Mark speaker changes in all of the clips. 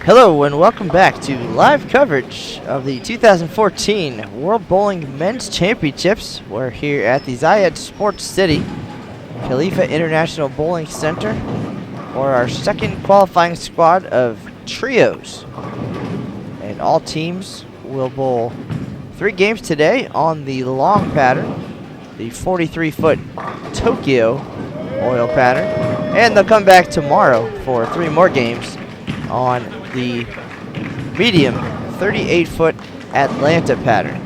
Speaker 1: Hello and welcome back to live coverage of the 2014 World Bowling Men's Championships. We're here at the Zayed Sports City Khalifa International Bowling Center for our second qualifying squad of trios. And all teams will bowl 3 games today on the long pattern, the 43-foot Tokyo oil pattern, and they'll come back tomorrow for 3 more games on the medium 38-foot Atlanta pattern.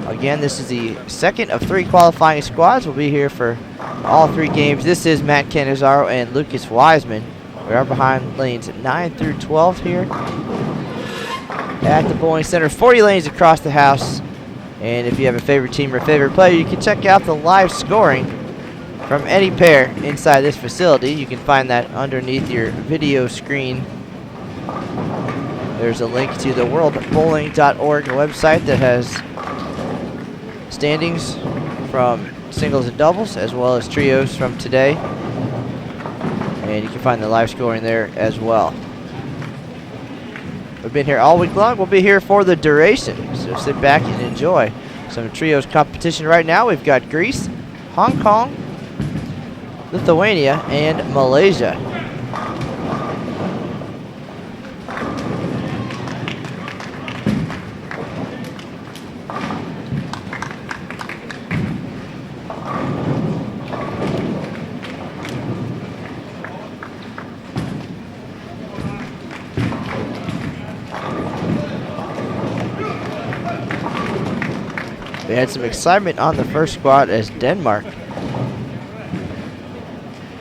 Speaker 1: Again, this is the second of 3 qualifying squads. We'll be here for all 3 games. This is Matt Canizaro and Lucas Wiseman. We are behind lanes 9 through 12 here at the bowling center. 40 lanes across the house. And if you have a favorite team or favorite player, you can check out the live scoring from any pair inside this facility. You can find that underneath your video screen. There's a link to the worldbowling.org website that has standings from singles and doubles as well as trios from today. And you can find the live scoring there as well. We've been here all week long. We'll be here for the duration. So sit back and enjoy some trios competition right now. We've got Greece, Hong Kong, Lithuania, and Malaysia. We had some excitement on the first squad as Denmark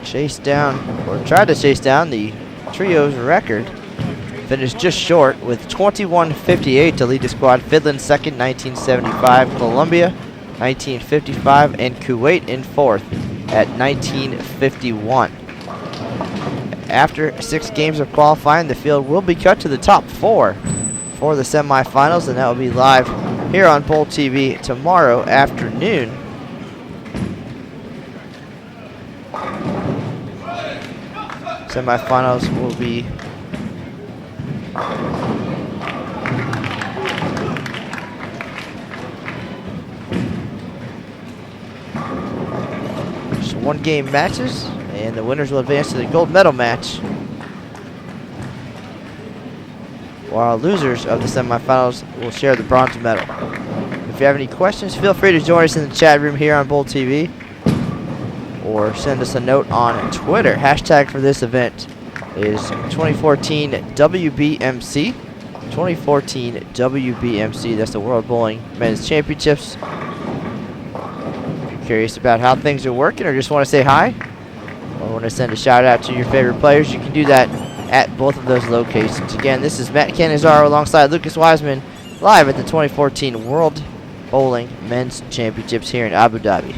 Speaker 1: chased down, or tried to chase down, the trio's record. Finished just short with 21:58 to lead the squad. Finland second, 1975. Colombia, 1955. And Kuwait in fourth at 1951. After 6 games of qualifying, the field will be cut to the top 4 for the semifinals, and that will be live here on Bowl TV tomorrow afternoon. Semifinals will be just 1-game matches, and the winners will advance to the gold medal match, while losers of the semifinals will share the bronze medal. If you have any questions, feel free to join us in the chat room here on Bowl TV, or send us a note on Twitter. Hashtag for this event is 2014 WBMC. 2014 WBMC, that's the World Bowling Men's Championships. If you're curious about how things are working or just want to say hi, or want to send a shout out to your favorite players, you can do that at both of those locations. Again, this is Matt Canizaro alongside Lucas Wiseman, live at the 2014 World Bowling Men's Championships here in Abu Dhabi.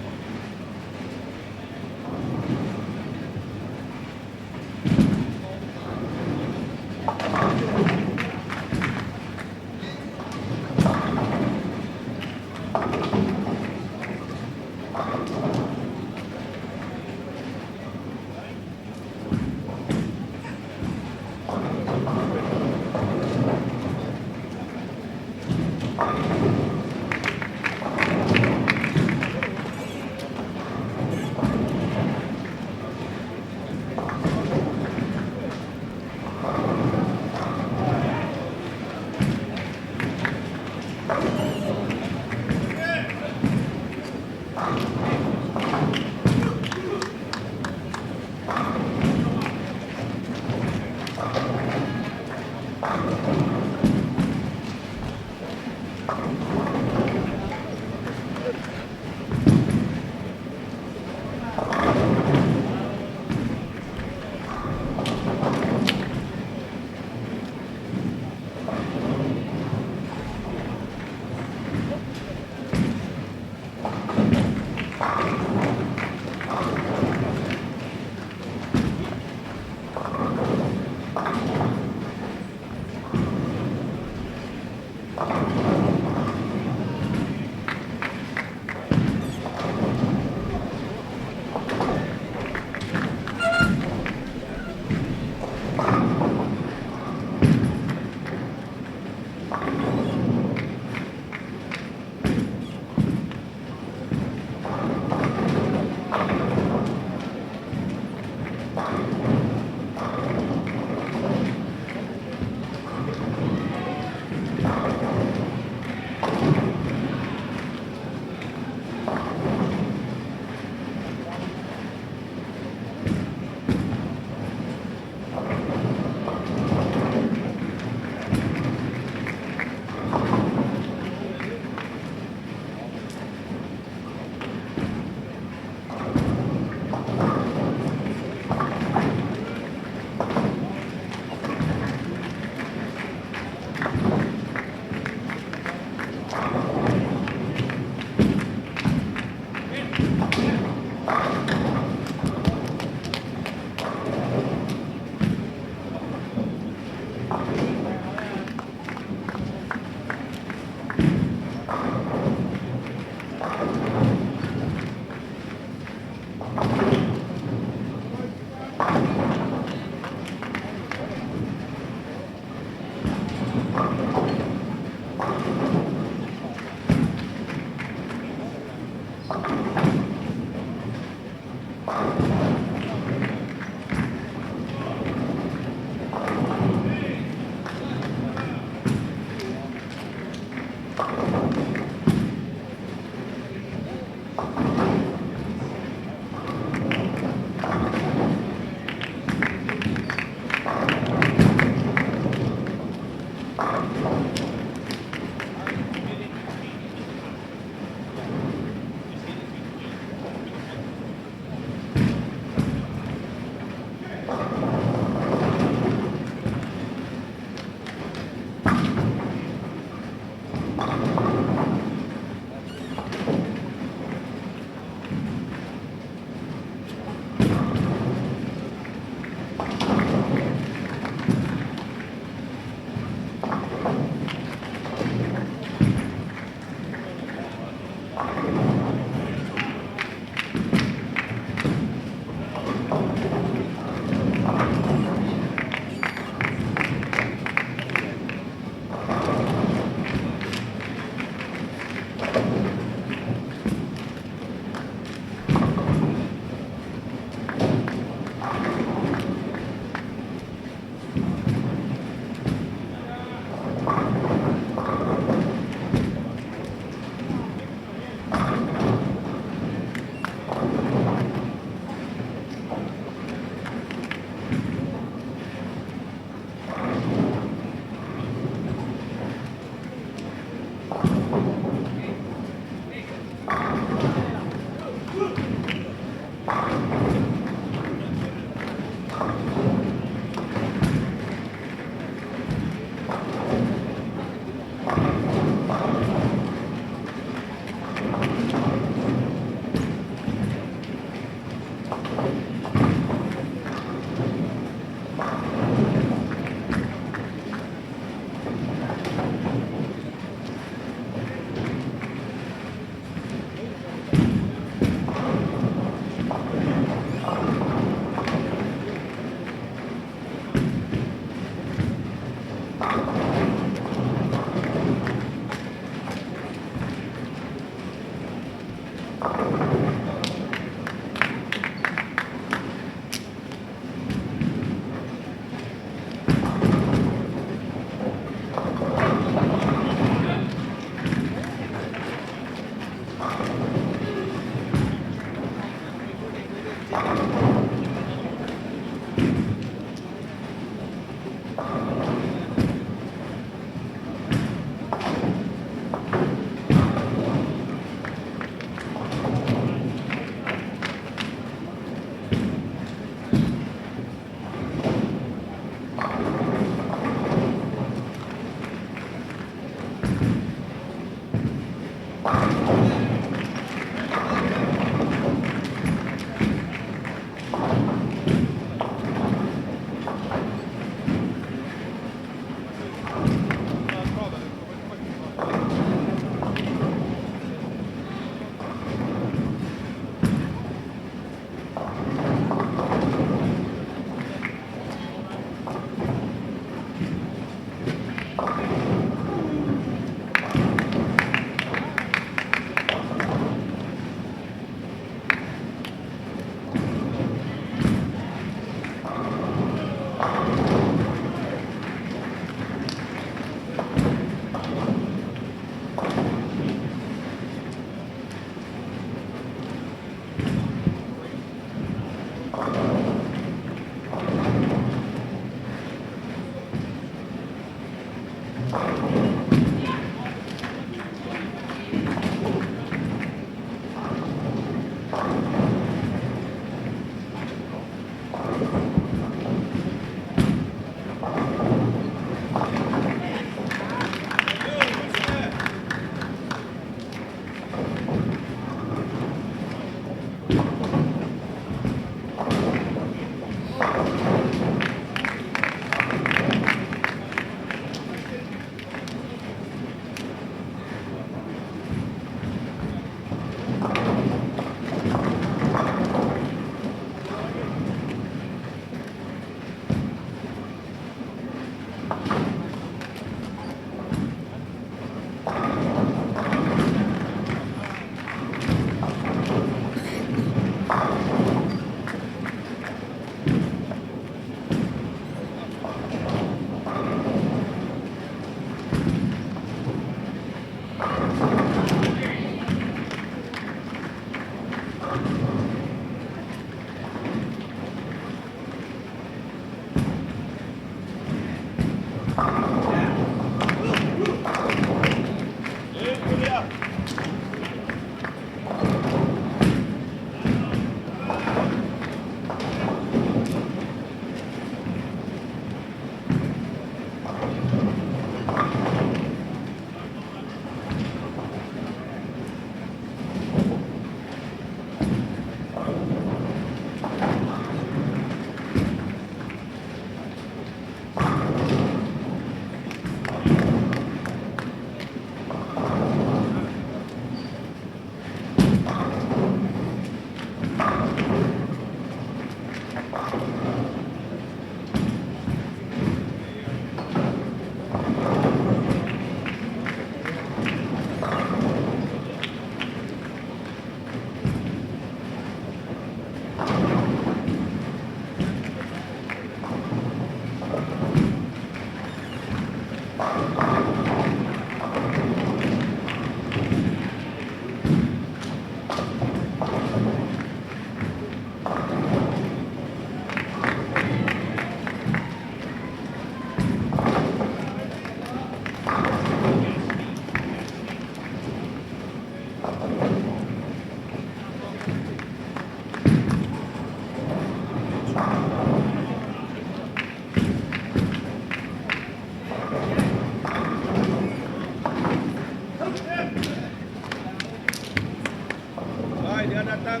Speaker 2: Dia datang.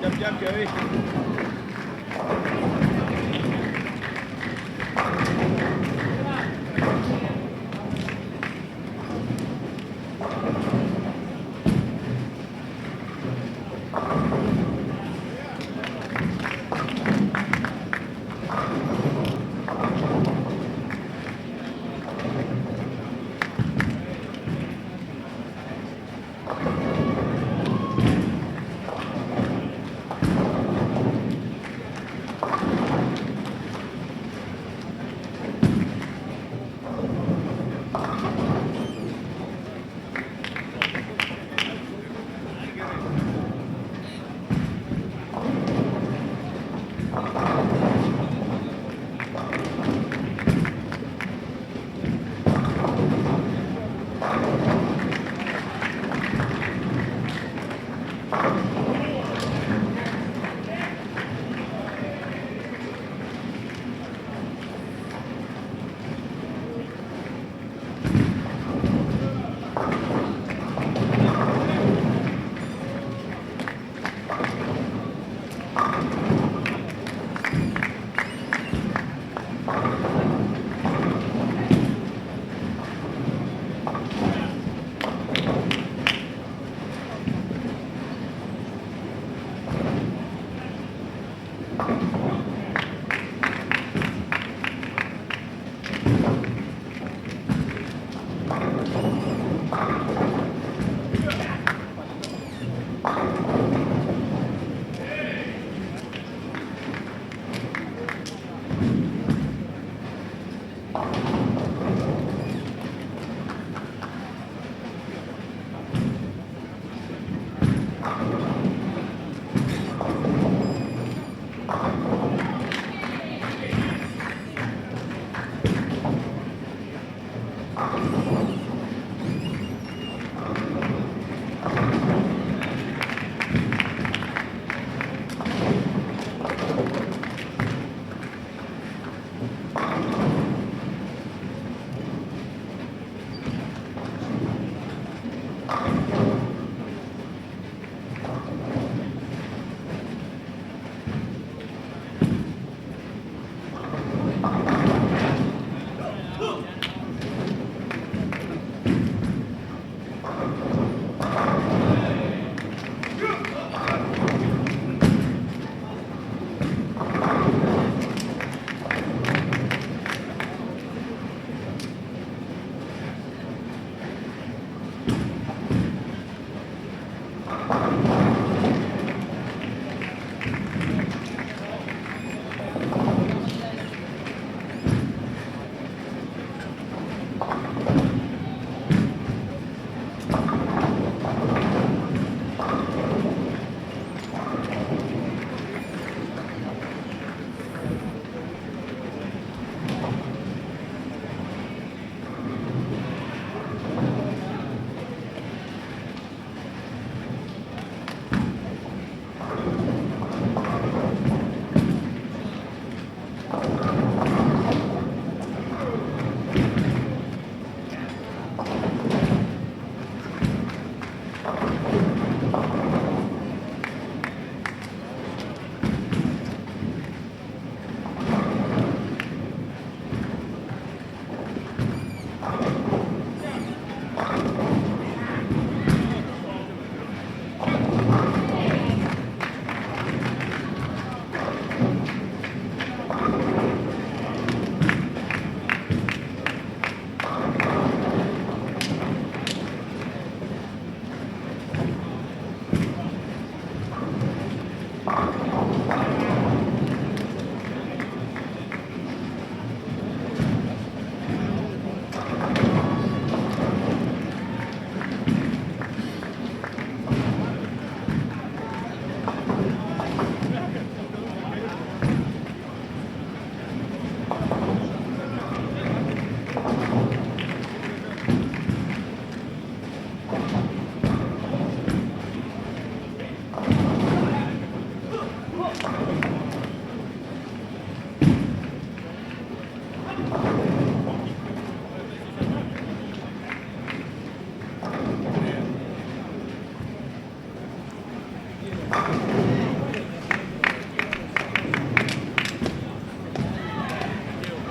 Speaker 2: Jam-jam cuy.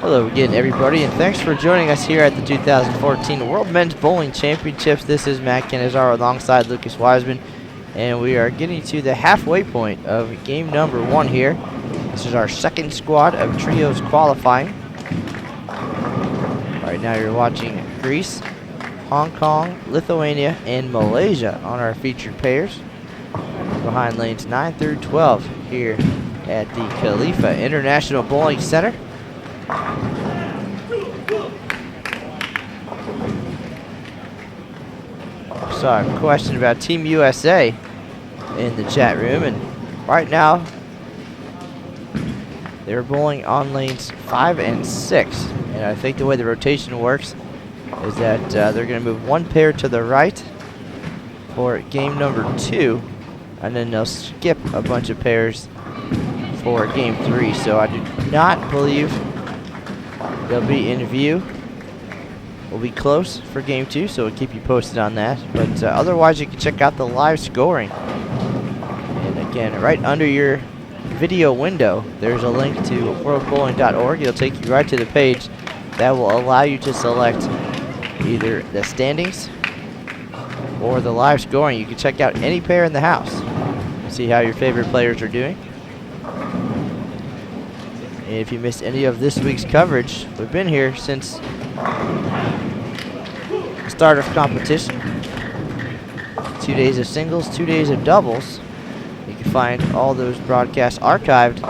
Speaker 1: Hello again, everybody, and thanks for joining us here at the 2014 World Men's Bowling Championships. This is Matt Canizaro alongside Lucas Wiseman, and we are getting to the halfway point of game number 1 here. This is our second squad of trios qualifying. Right now you're watching Greece, Hong Kong, Lithuania, and Malaysia on our featured pairs. Behind lanes 9 through 12 here at the Khalifa International Bowling Center. Saw a question about Team USA in the chat room, and right now they're bowling on lanes 5 and 6, and I think the way the rotation works is that they're going to move one pair to the right for game number 2, and then they'll skip a bunch of pairs for game 3. So I do not believe they'll be in view. We'll be close for game 2, so we'll keep you posted on that. But otherwise, you can check out the live scoring. And again, right under your video window, there's a link to worldbowling.org. It'll take you right to the page that will allow you to select either the standings or the live scoring. You can check out any pair in the house, see how your favorite players are doing. And if you missed any of this week's coverage, we've been here since the start of competition. 2 days of singles, 2 days of doubles. You can find all those broadcasts archived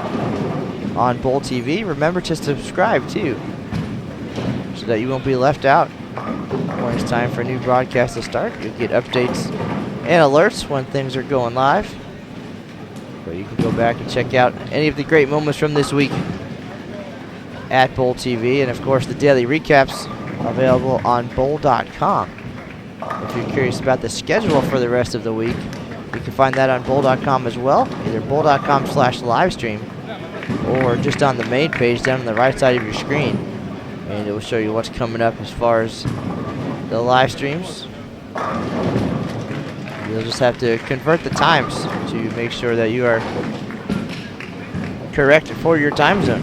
Speaker 1: on Bowl TV. Remember to subscribe too, so that you won't be left out when it's time for a new broadcast to start. You'll get updates and alerts when things are going live. But you can go back and check out any of the great moments from this week at Bowl TV, and of course the daily recaps available on bowl.com. If you're curious about the schedule for the rest of the week, you can find that on bowl.com as well, either bowl.com/livestream or just on the main page down on the right side of your screen, and it will show you what's coming up as far as the live streams. You'll just have to convert the times to make sure that you are correct for your time zone.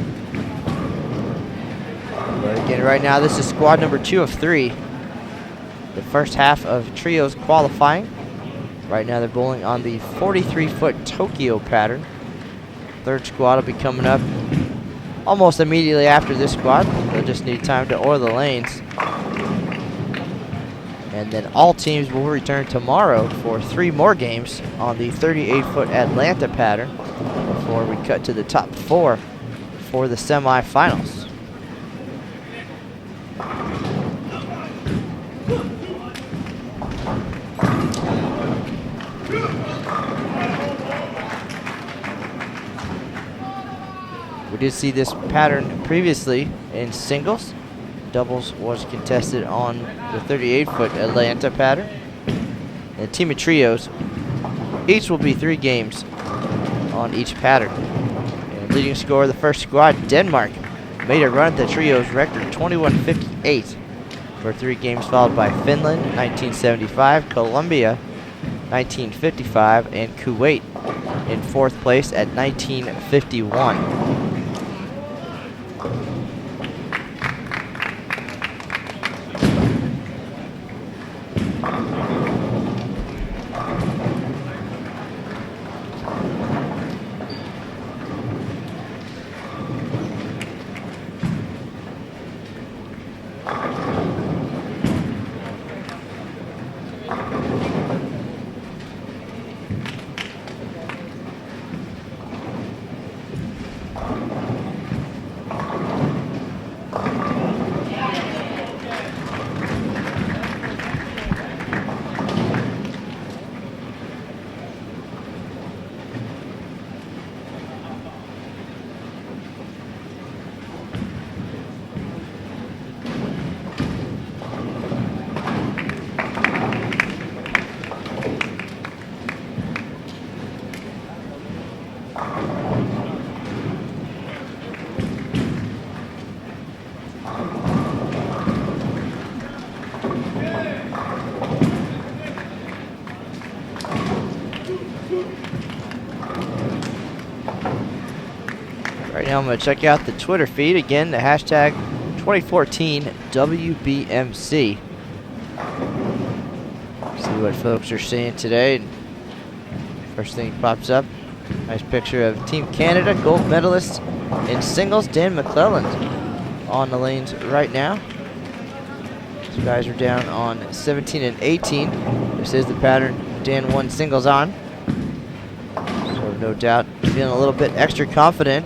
Speaker 1: But again, right now this is squad number 2 of 3. The first half of trios qualifying. Right now they're bowling on the 43-foot Tokyo pattern. Third squad will be coming up almost immediately after this squad. They'll just need time to oil the lanes. And then all teams will return tomorrow for 3 more games on the 38-foot Atlanta pattern before we cut to the top 4 for the semifinals. We did see this pattern previously in singles. Doubles was contested on the 38-foot Atlanta pattern. And a team of trios, each will be 3 games on each pattern. And leading scorer of the first squad, Denmark, made a run at the trios record 21:58 for 3 games, followed by Finland 1975, Colombia 1955, and Kuwait in 4th place at 1951. now I'm going to check out the Twitter feed. Again, the hashtag 2014 WBMC. See what folks are saying today. First thing pops up, nice picture of Team Canada gold medalist in singles, Dan McClelland, on the lanes right now. These guys are down on 17 and 18. This is the pattern Dan won singles on. So no doubt feeling a little bit extra confident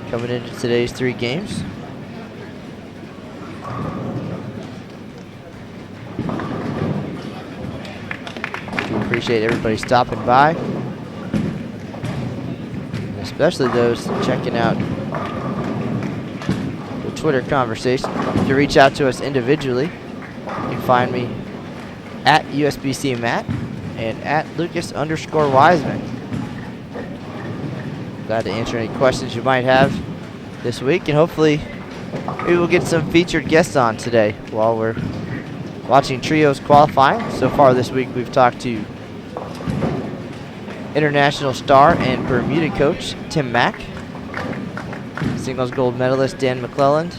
Speaker 1: coming into today's 3 games. Appreciate everybody stopping by, especially those checking out the Twitter conversation. To reach out to us individually, you can find me at USBC Matt and at Lucas_Wiseman. Glad to answer any questions you might have this week, and hopefully maybe we'll get some featured guests on today while we're watching trios qualifying. So far this week we've talked to international star and Bermuda coach Tim Mack, singles gold medalist Dan McClelland,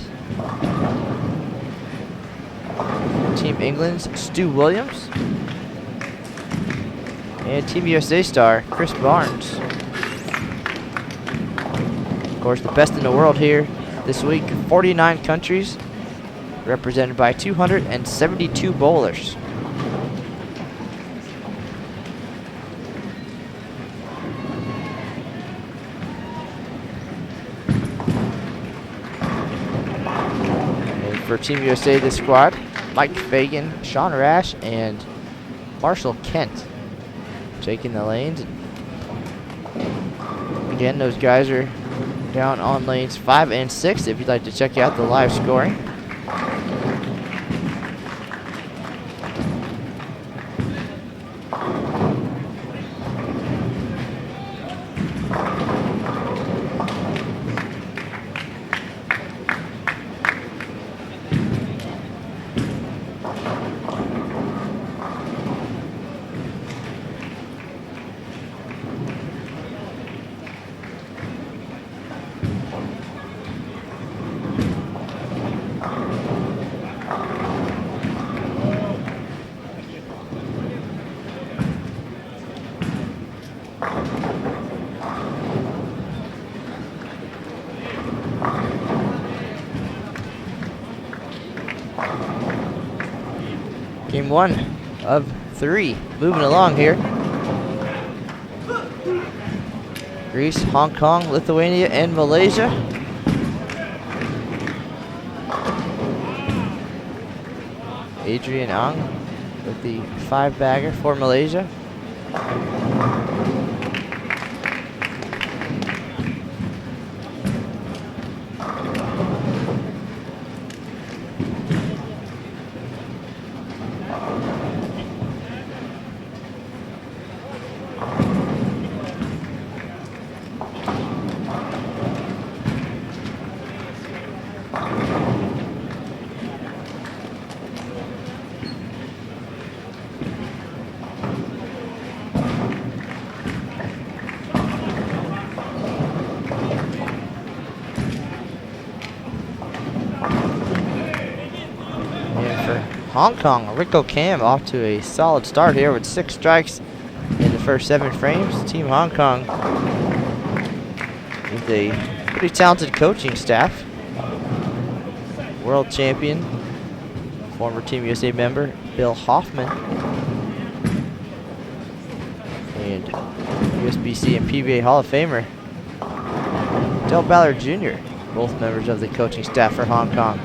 Speaker 1: Team England's Stu Williams, and Team USA star Chris Barnes. Of course, the best in the world here this week, 49 countries represented by 272 bowlers. For Team USA, this squad, Mike Fagan, Sean Rash, and Marshall Kent taking the lanes. Again, those guys are down on lanes 5 and 6 if you'd like to check out the live scoring. Game 1 of 3 moving along here. Greece, Hong Kong, Lithuania, and Malaysia. Adrian Ang with the 5-bagger for Malaysia. Hong Kong, Rico Cam off to a solid start here with 6 strikes in the first 7 frames. Team Hong Kong with a pretty talented coaching staff. World champion, former Team USA member Bill Hoffman, and USBC and PBA Hall of Famer Del Ballard Jr., both members of the coaching staff for Hong Kong.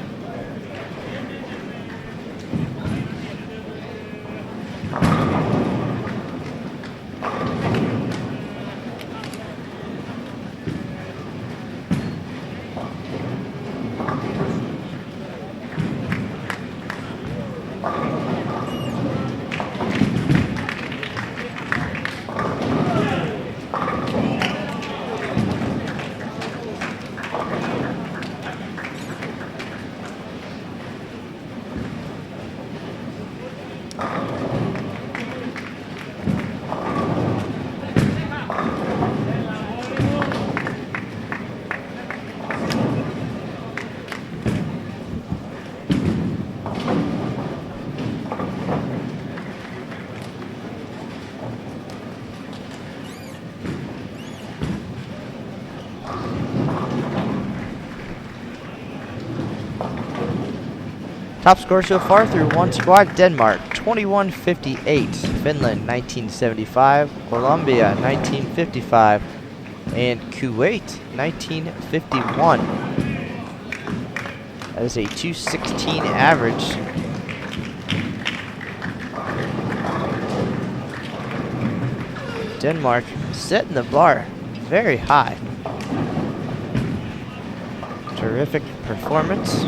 Speaker 1: Top score so far through one squad: Denmark 2158, Finland 1975, Colombia 1955, and Kuwait 1951. That is a 216 average. Denmark setting the bar very high. Terrific performance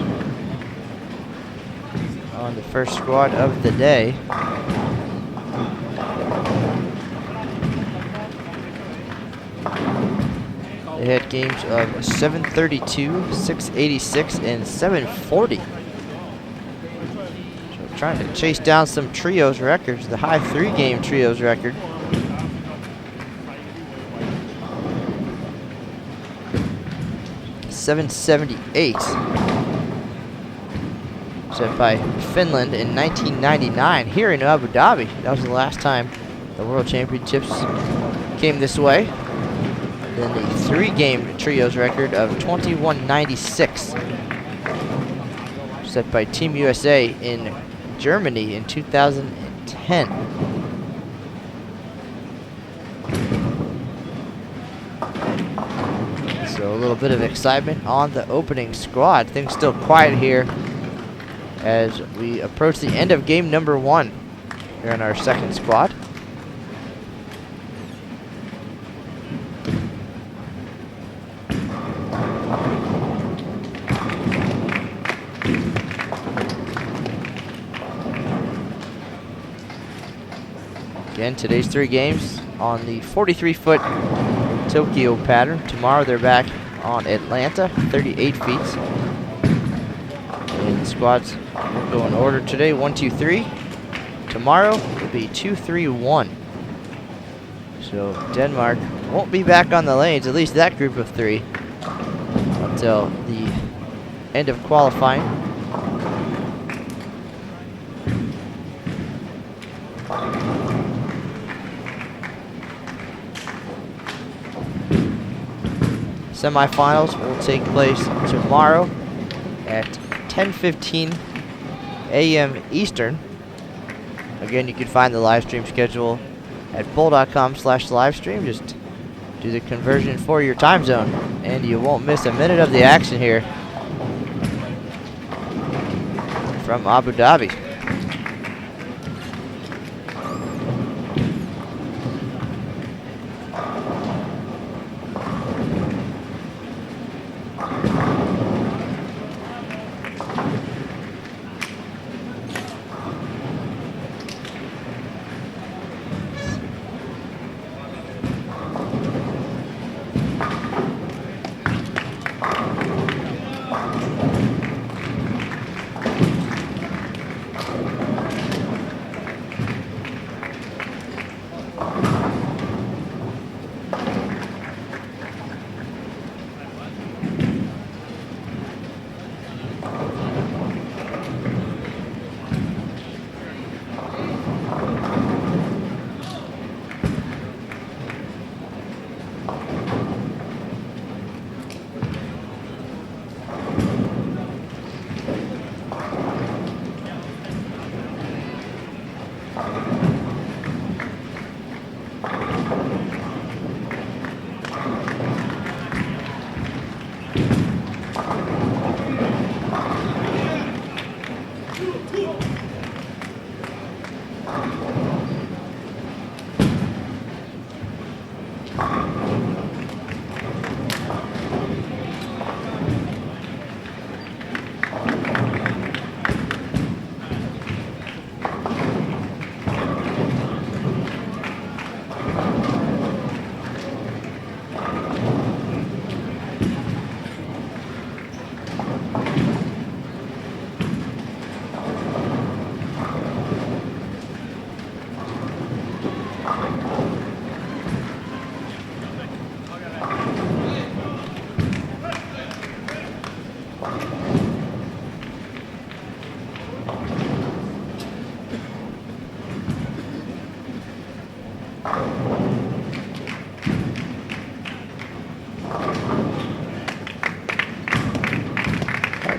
Speaker 1: on the first squad of the day. They had games of 732, 686, and 740. So trying to chase down some trios records, the high 3-game trios record. .778. Set by Finland in 1999 here in Abu Dhabi. That was the last time the World Championships came this way. Then the 3-game trios record of 2196. Set by Team USA in Germany in 2010. So a little bit of excitement on the opening squad. Things still quiet here as we approach the end of game number 1 here in our second squad. Again, today's 3 games on the 43-foot Tokyo pattern. Tomorrow they're back on Atlanta, 38 feet. And the squads will go in order today: 1, 2, 3. Tomorrow will be 2, 3, 1. So Denmark won't be back on the lanes, at least that group of 3, until the end of qualifying. Semifinals will take place tomorrow at 10:15 a.m. Eastern. Again, you can find the live stream schedule at bull.com/livestream. Just do the conversion for your time zone, and you won't miss a minute of the action here from Abu Dhabi.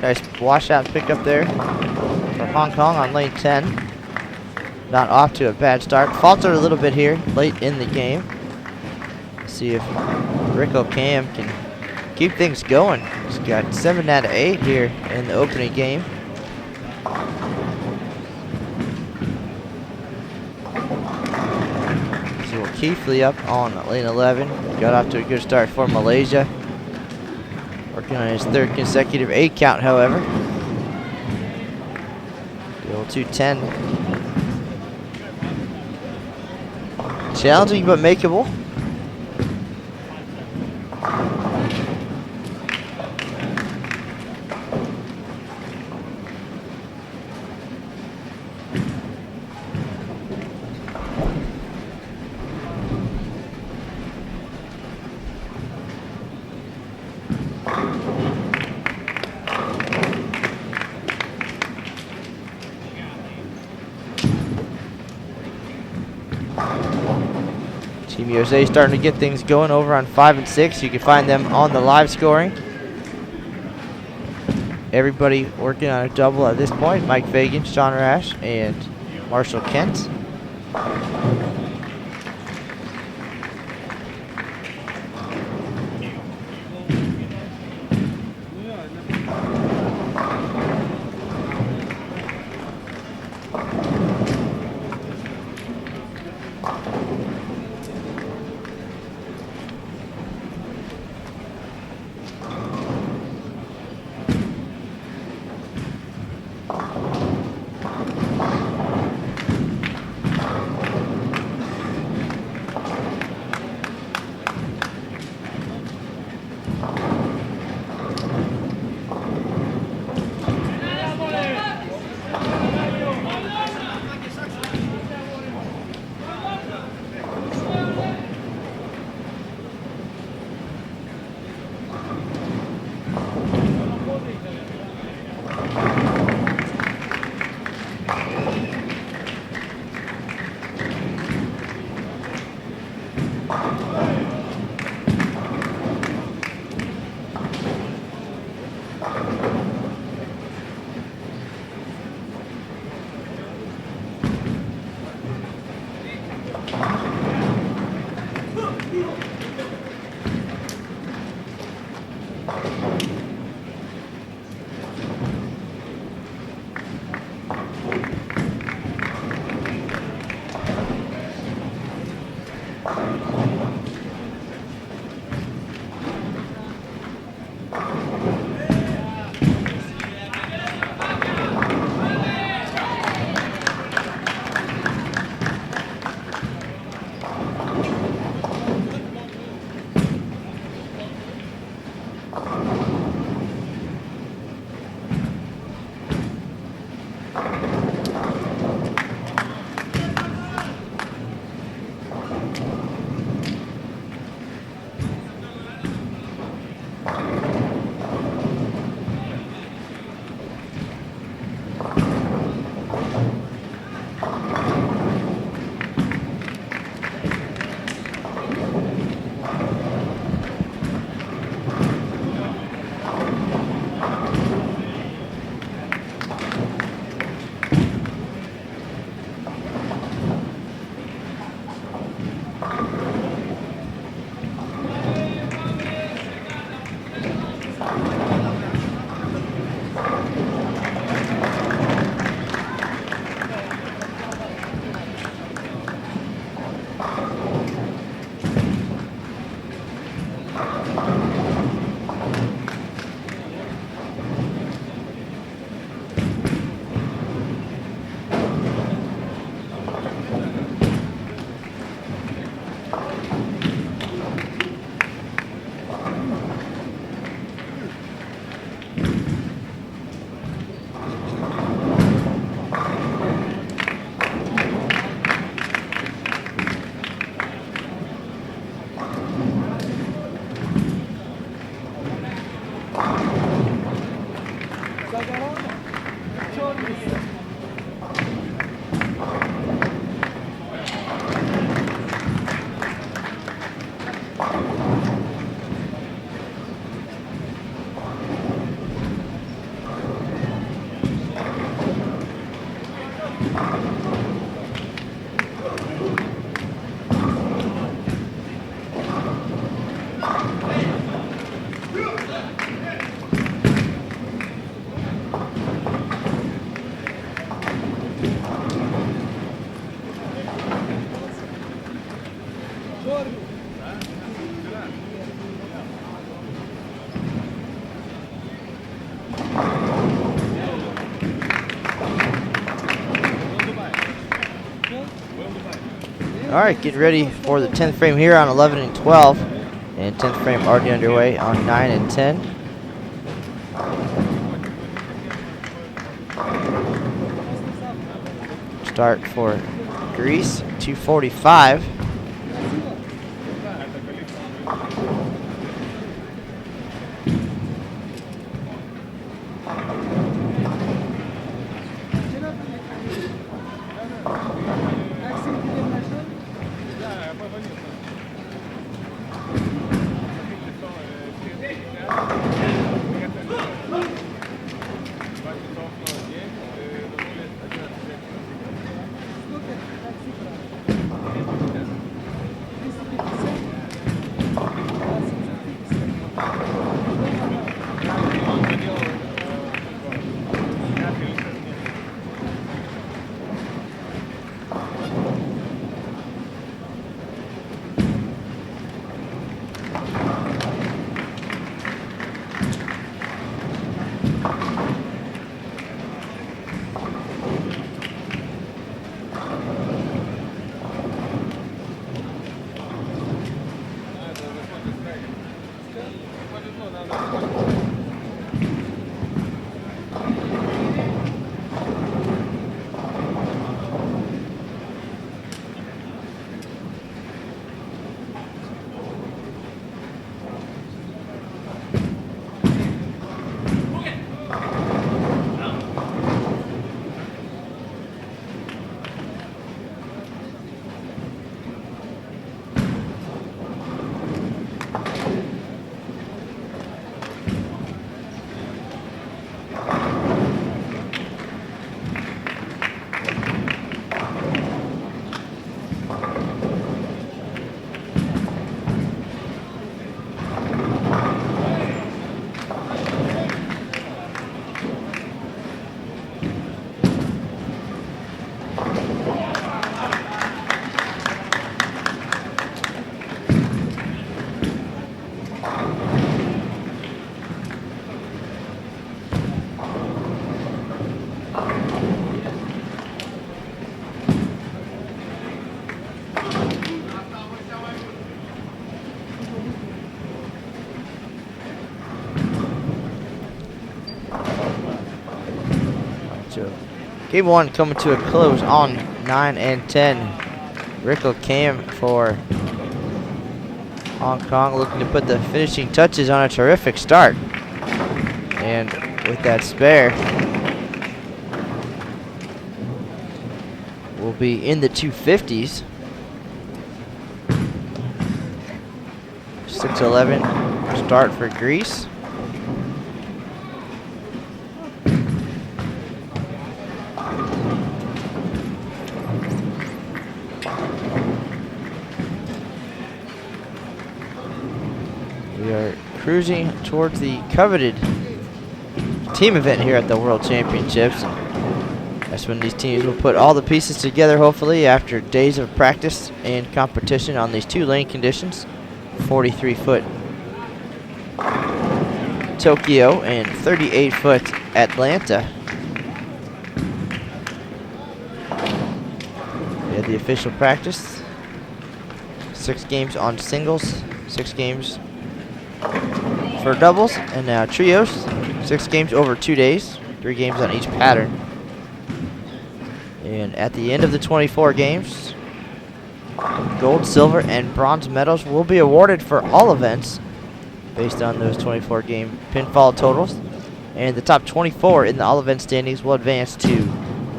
Speaker 1: Nice washout pickup there Hong Kong on lane 10. Not off to a bad start. Faltered a little bit here late in the game. See if Rico Cam can keep things going. He's got 7 out of 8 here in the opening game. So Keithley up on lane 11. Got off to a good start for Malaysia. Working on his 3rd consecutive 8 count, however. The old 210. Challenging but makeable. Team USA starting to get things going over on 5 and 6. You can find them on the live scoring. Everybody working on a double at this point. Mike Fagan, Sean Rash, and Marshall Kent. All right, get ready for the 10th frame here on 11 and 12. And 10th frame already underway on 9 and 10. Start for Greece, 2:45. So, game one coming to a close on 9 and 10. Rickle Cam for Hong Kong looking to put the finishing touches on a terrific start. And with that spare, we'll be in the 250s. 6:11 start for Greece. We are cruising towards the coveted team event here at the World Championships. That's when these teams will put all the pieces together, hopefully, after days of practice and competition on these two lane conditions. 43-foot Tokyo and 38-foot Atlanta. We had the official practice. 6 games on singles, 6 games for doubles, and now trios. 6 games over 2 days, 3 games on each pattern. And at the end of the 24 games, gold, silver, and bronze medals will be awarded for all events based on those 24 game pinfall totals. And the top 24 in the all event standings will advance to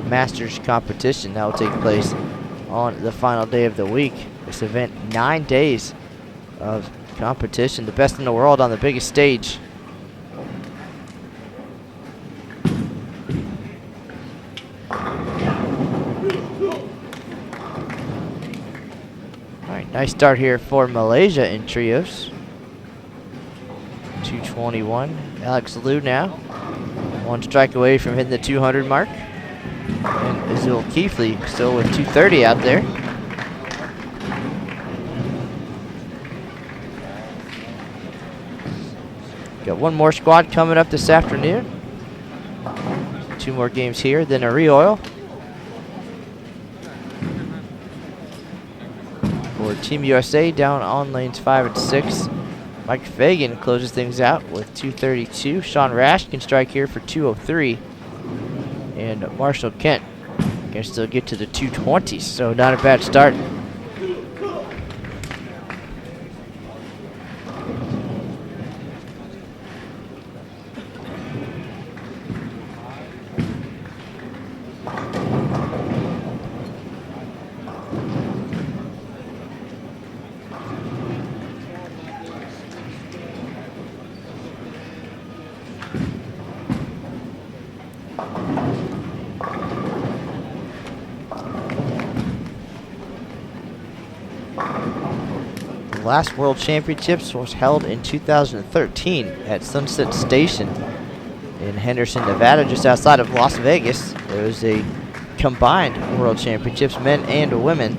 Speaker 1: Masters competition. That will take place on the final day of the week. This event, 9 days of competition, the best in the world on the biggest stage. Nice start here for Malaysia in trios. 221. Alex Liu now. 1 strike away from hitting the 200 mark. And Azul Keefley still with 230 out there. Got 1 more squad coming up this afternoon. 2 more games here, then a re-oil. for Team USA down on lanes 5 and 6. Mike Fagan closes things out with 232. Sean Rash can strike here for 203. And Marshall Kent can still get to the 220s, so not a bad start. The last World Championships was held in 2013 at Sunset Station in Henderson, Nevada, just outside of Las Vegas. It was a combined World Championships, men and women.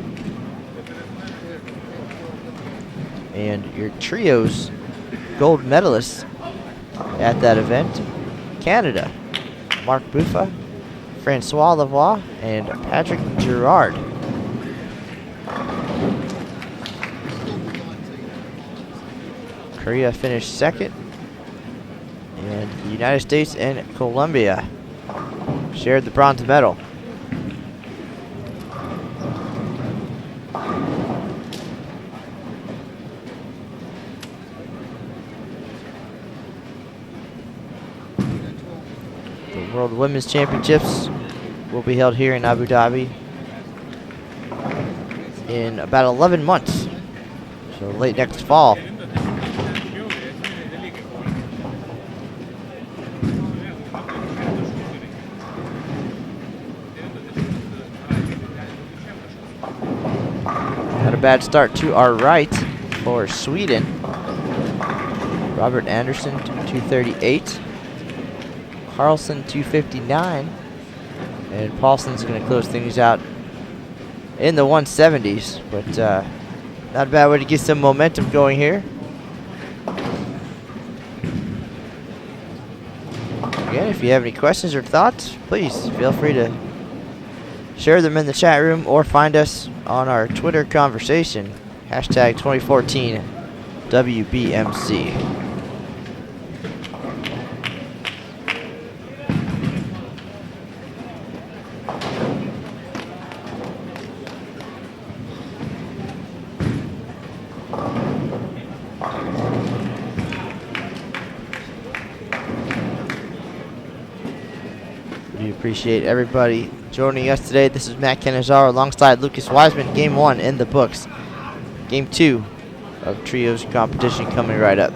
Speaker 1: And your trios gold medalists at that event, Canada, Mark Buffa, Francois Lavoie, and Patrick Girard. Korea finished second, and the United States and Colombia shared the bronze medal. The World Women's Championships will be held here in Abu Dhabi in about 11 months, so late next fall. Not a bad start to our right for Sweden. Robert Anderson, 238. Carlson, 259. And Paulson's going to close things out in the 170s. But not a bad way to get some momentum going here. Again, if you have any questions or thoughts, please feel free to share them in the chat room or find us on our Twitter conversation, hashtag 2014 WBMC. We appreciate everybody joining us today. This is Matt Canizaro alongside Lucas Wiseman. Game 1 in the books. Game 2 of trios competition coming right up.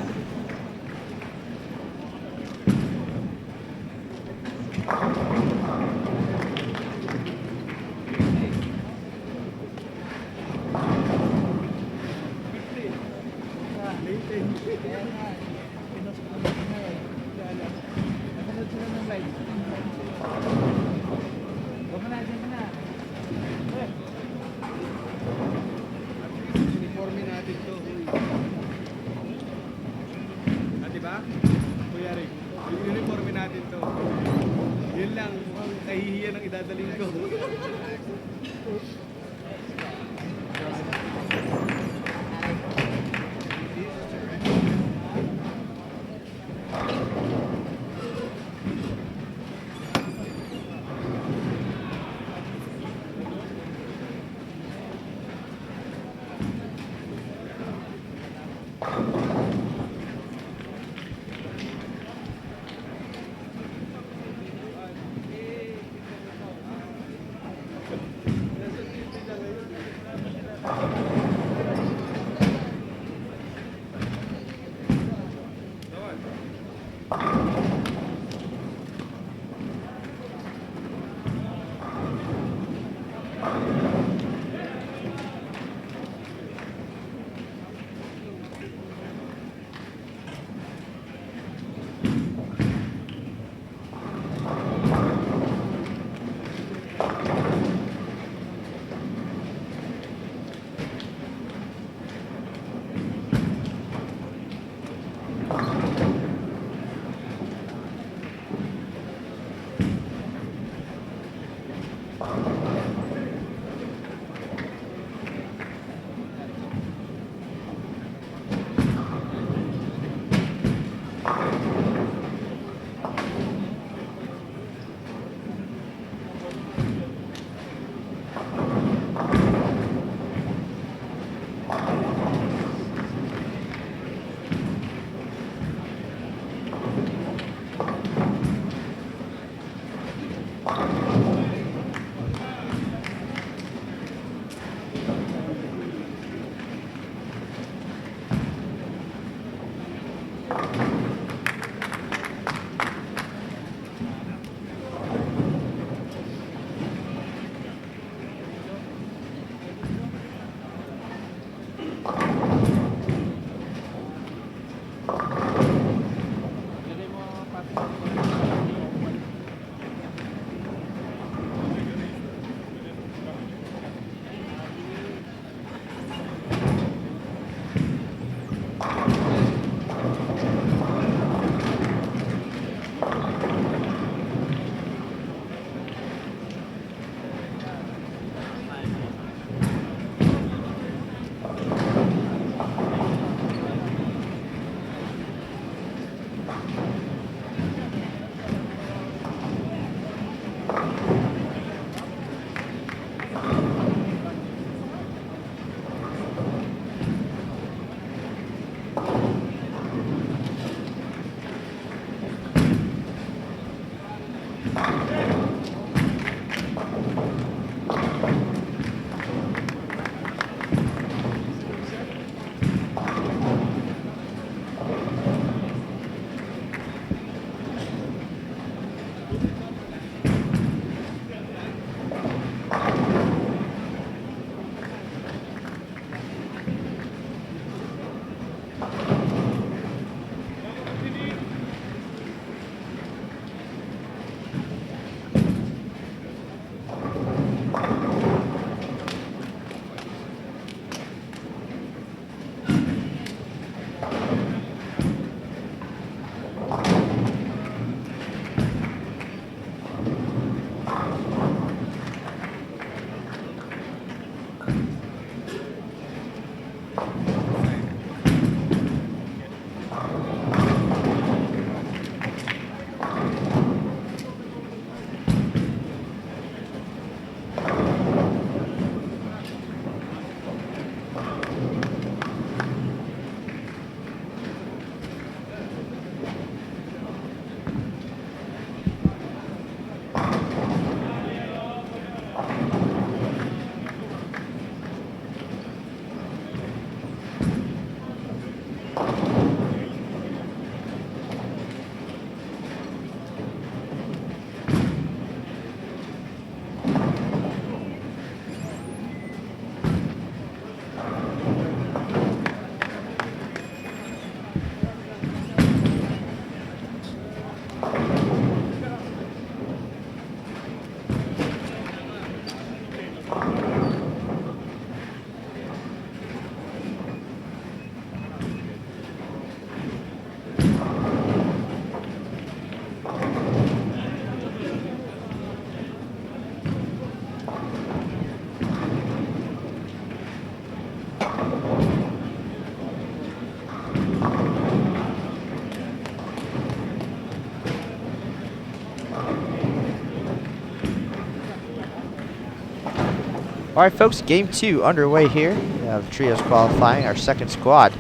Speaker 1: All right, folks, game 2 underway here. We have trios qualifying our second squad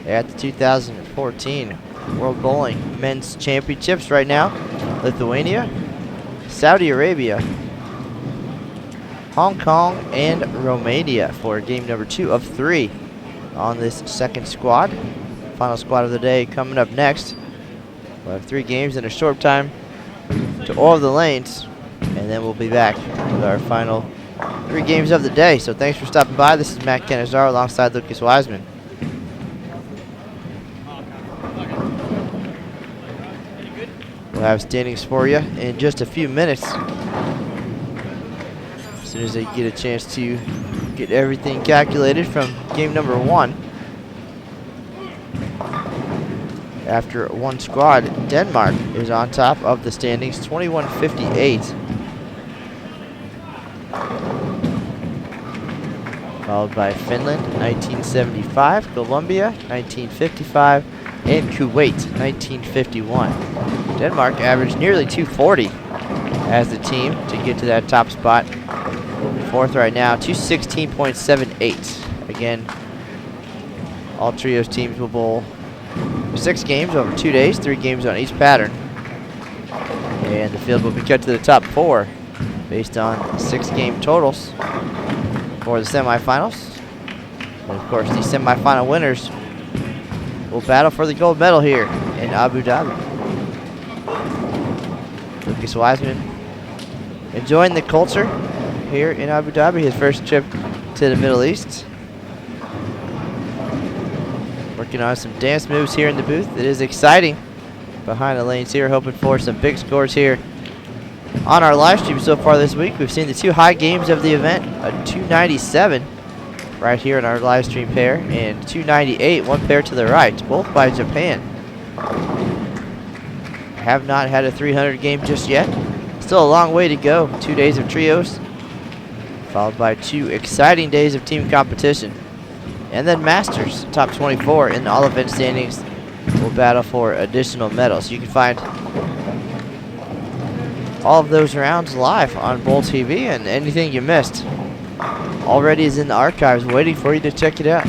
Speaker 1: at the 2014 World Bowling Men's Championships right now. Lithuania, Saudi Arabia, Hong Kong, and Romania for game number 2 of 3 on this second squad. Final squad of the day coming up next. We'll have 3 games in a short time to all of the lanes, and then we'll be back with our final 3 games of the day. So thanks for stopping by. This is Matt Canizaro alongside Lucas Wiseman. We'll have standings for you in just a few minutes. As soon as they get a chance to get everything calculated from game number 1. After one squad, Denmark is on top of the standings, 21-58. Followed by Finland, 1975, Colombia, 1955, and Kuwait, 1951. Denmark averaged nearly 240 as the team to get to that top spot. 4th right now, 216.78. Again, all trios teams will bowl 6 games over 2 days, 3 games on each pattern. And the field will be cut to the top 4 based on 6 game totals for the semifinals. And of course, the semifinal winners will battle for the gold medal here in Abu Dhabi. Lucas Wiseman enjoying the culture here in Abu Dhabi, his first trip to the Middle East. Working on some dance moves here in the booth. It is exciting behind the lanes here, hoping for some big scores here on our live stream so far this week. We've seen the 2 high games of the event, a 297 right here in our live stream pair, and 298, one pair to the right, both by Japan. Have not had a 300 game just yet. Still a long way to go. 2 days of trios, followed by 2 exciting days of team competition. And then Masters, top 24 in all event standings, will battle for additional medals. You can find all of those rounds live on Bowl TV, and anything you missed already is in the archives waiting for you to check it out.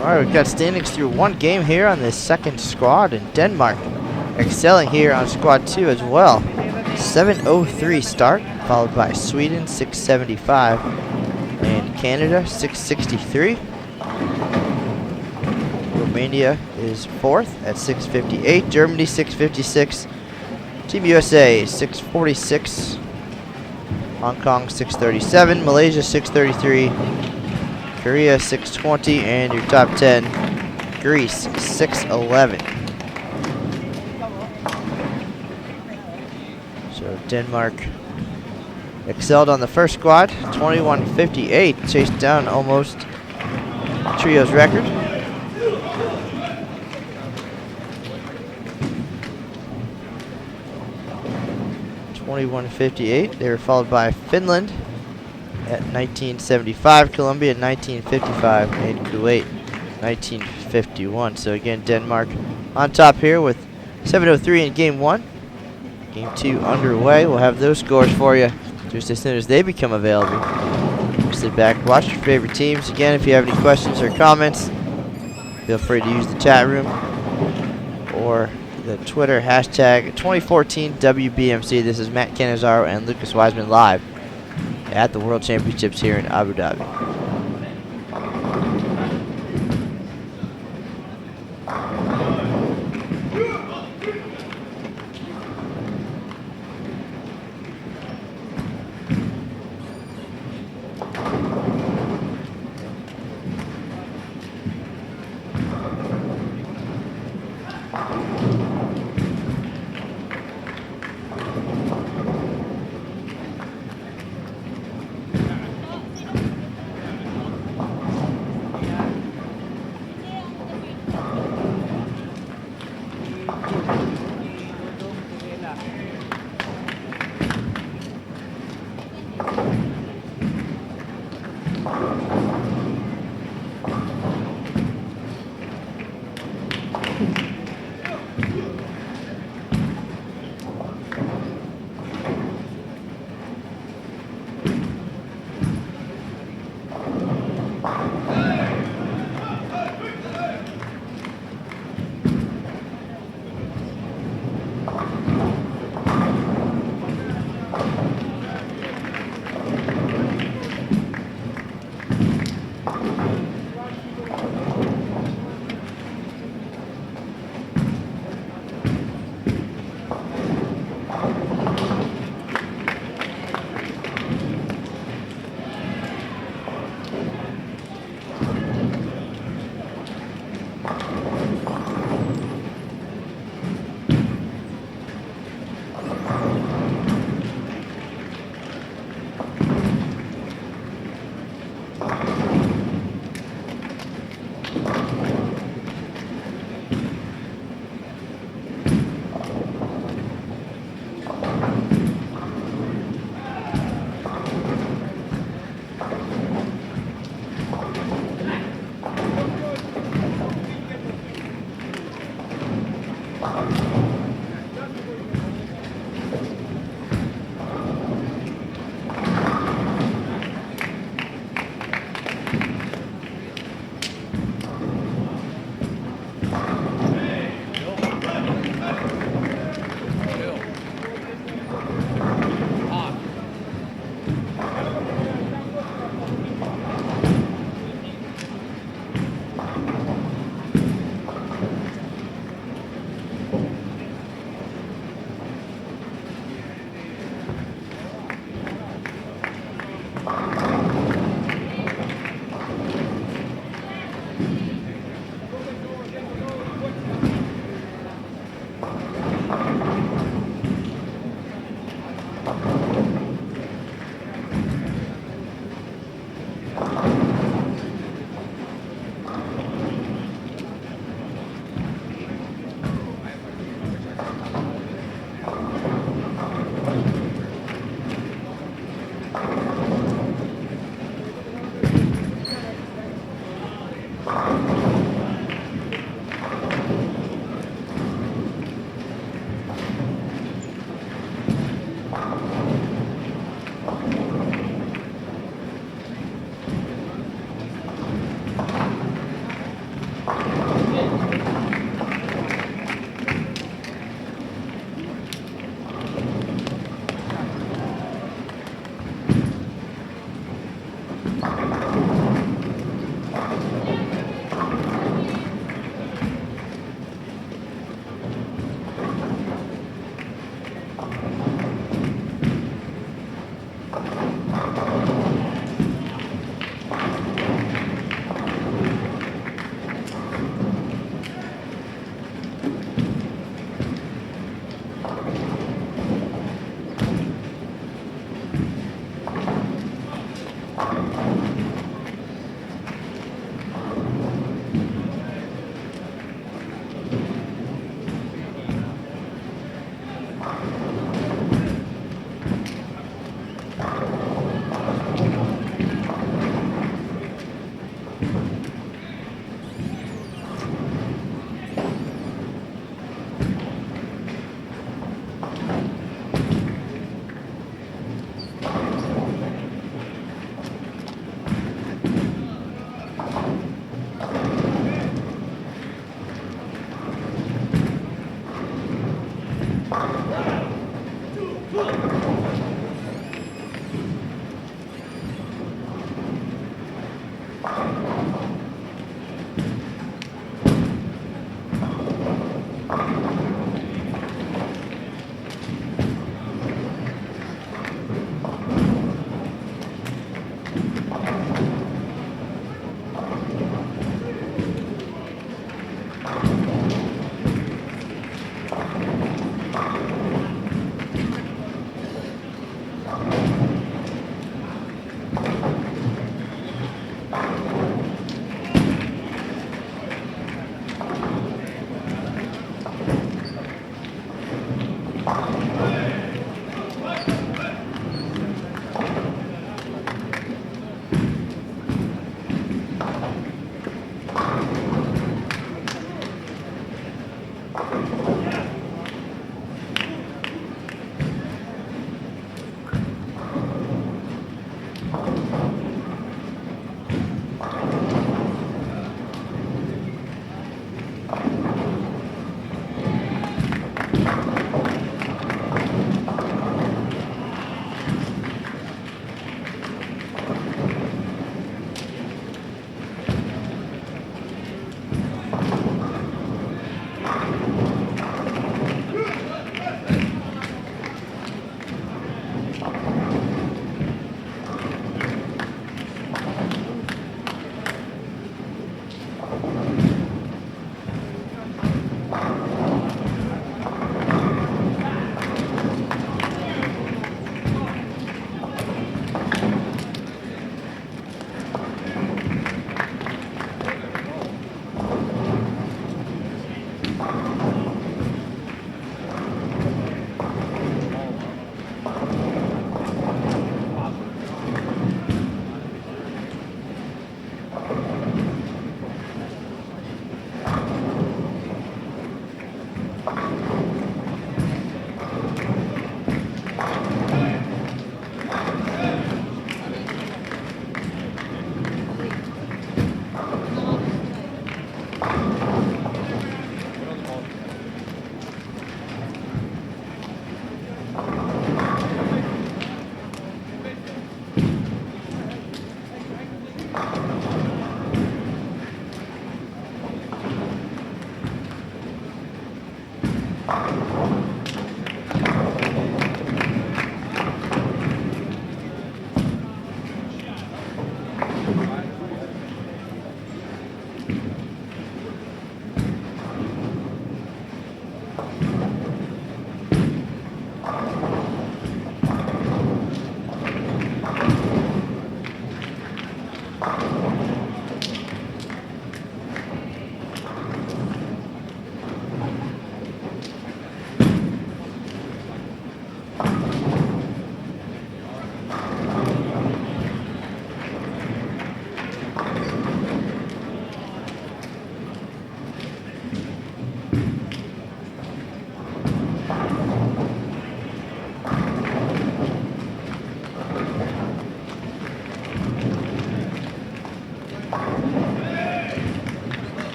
Speaker 1: All right, we've got standings through one game here on this second squad, and Denmark excelling here on squad 2 as well. 7:03 start, followed by Sweden 6:75 and Canada 6:63. Romania is 4th at 6:58. Germany 6:56. Team USA 6:46. Hong Kong 6:37. Malaysia 6:33. Korea 6:20, and your top 10, Greece 6:11. So Denmark excelled on the first squad, 21:58, chased down almost trio's record. .51:58. They were followed by Finland at 19:75, Colombia at 19:55, and Kuwait 1951. So again, Denmark on top here with 7:03 in game 1. Game 2 underway. We'll have those scores for you just as soon as they become available. Sit back, watch your favorite teams. Again, if you have any questions or comments, feel free to use the chat room or the Twitter hashtag 2014 WBMC. This is Matt Cannizzaro and Lucas Wiseman live at the World Championships here in Abu Dhabi.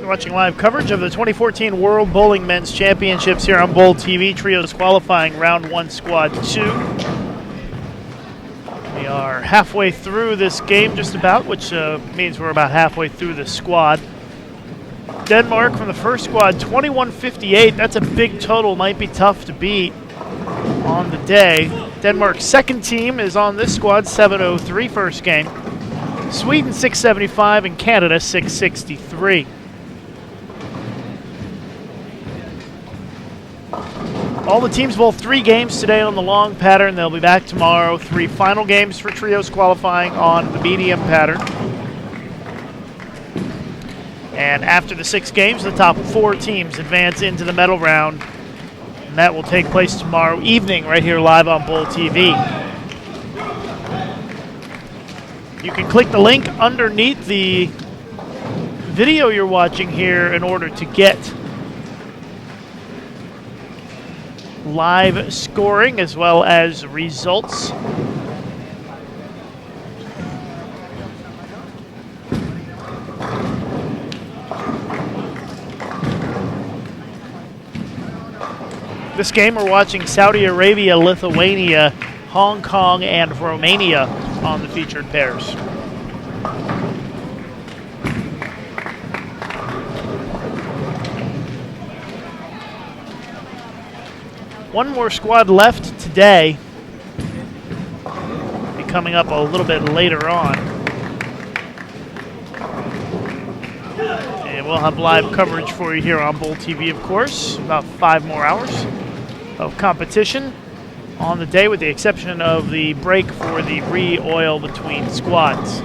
Speaker 3: Watching live coverage of the 2014 World Bowling Men's Championships here on Bowl TV. Trios qualifying round 1, squad 2. We are halfway through this game just about, which means we're about halfway through the squad. Denmark from the first squad, 21.58. That's a big total. Might be tough to beat on the day. Denmark's second team is on this squad, 703 first game. Sweden 675 and Canada 663. All the teams bowl 3 games today on the long pattern. They'll be back tomorrow. 3 final games for trios qualifying on the medium pattern. And after the 6 games, the top 4 teams advance into the medal round. And that will take place tomorrow evening right here live on Bull TV. You can click the link underneath the video you're watching here in order to get live scoring as well as results. This game we're watching Saudi Arabia, Lithuania, Hong Kong, and Romania on the featured pairs. One more squad left today. Be coming up a little bit later on. And we'll have live coverage for you here on Bull TV, of course. About 5 more hours of competition on the day, with the exception of the break for the re-oil between squads.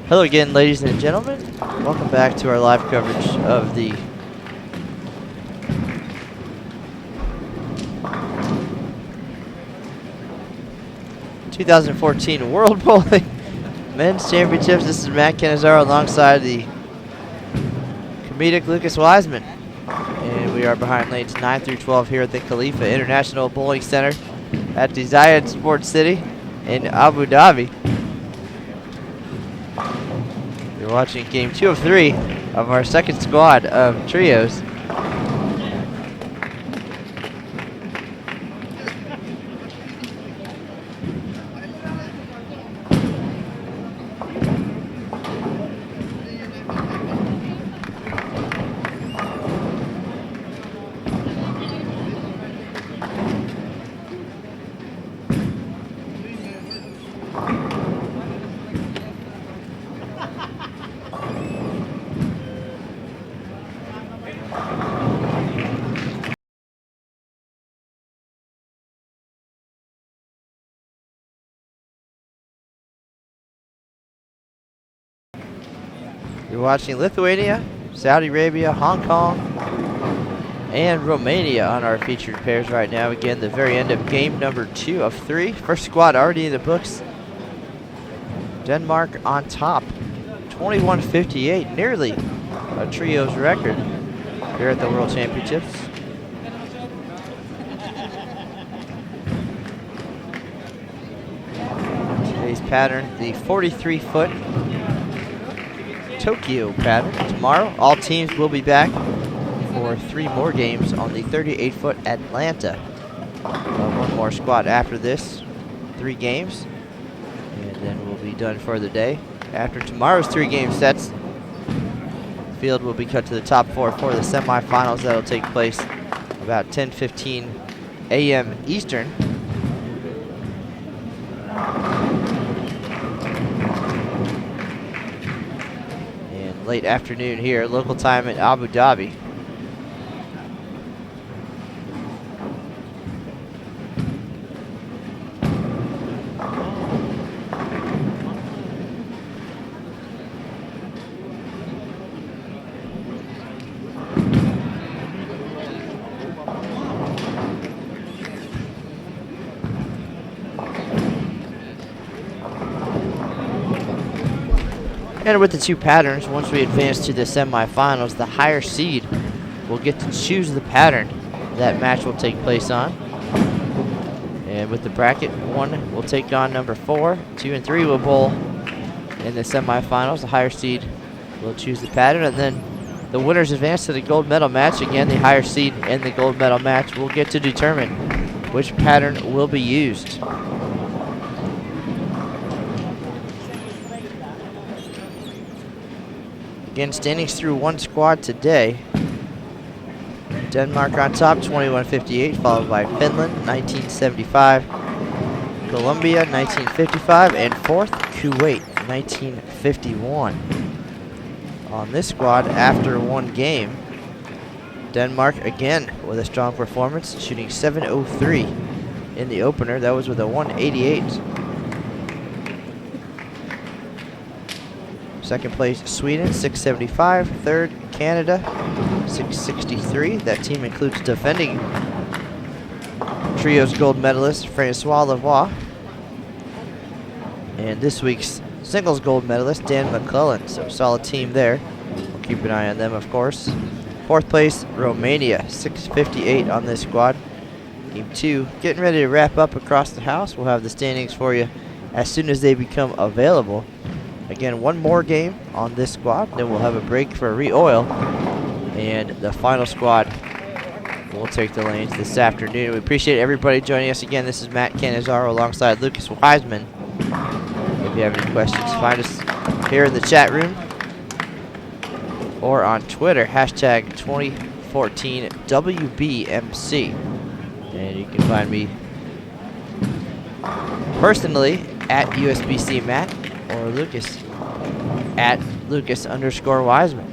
Speaker 1: Hello again, ladies and gentlemen. Welcome back to our live coverage of the ...2014 World Bowling Men's Championships. This is Matt Canizaro alongside the comedic Lucas Wiseman. And we are behind lanes 9 through 12 here at the Khalifa International Bowling Center at the Zayed Sports City in Abu Dhabi. You're watching game 2 of 3 of our second squad of trios. You're watching Lithuania, Saudi Arabia, Hong Kong, and Romania on our featured pairs right now. Again, the very end of game number 2 of 3. First squad already in the books. Denmark on top, 21:58, nearly a trio's record here at the World Championships. Today's pattern, the 43-foot Tokyo pattern. Tomorrow, all teams will be back for 3 more games on the 38-foot Atlanta. One more squad after this, 3 games, and then we'll be done for the day. After tomorrow's 3-game sets, the field will be cut to the top 4 for the semifinals. That'll take place about 10:15 a.m. Eastern. Late afternoon here, local time in Abu Dhabi. And with the 2 patterns, once we advance to the semifinals, the higher seed will get to choose the pattern that match will take place on. And with the bracket, 1 will take on number 4, 2 and 3 will bowl in the semifinals. The higher seed will choose the pattern, and then the winners advance to the gold medal match. Again, the higher seed in the gold medal match will get to determine which pattern will be used. Again, standings through 1 squad today. Denmark on top, 21:58, followed by Finland, 1975, Colombia, 1955, and 4th, Kuwait, 1951. On this squad, after 1 game, Denmark again with a strong performance, shooting 703 in the opener. That was with a 188. Second place, Sweden, 675. Third, Canada, 663. That team includes defending trios gold medalist Francois Lavoie, and this week's singles gold medalist Dan McClellan. So solid team there. We'll keep an eye on them, of course. 4th place, Romania, 658 on this squad. Game 2 getting ready to wrap up across the house. We'll have the standings for you as soon as they become available. Again, 1 more game on this squad, then we'll have a break for a re-oil, and the final squad will take the lanes this afternoon. We appreciate everybody joining us again. This is Matt Canizaro alongside Lucas Wiseman. If you have any questions, find us here in the chat room or on Twitter, hashtag 2014WBMC. And you can find me personally at USBC Matt, or Lucas at Lucas_Wiseman.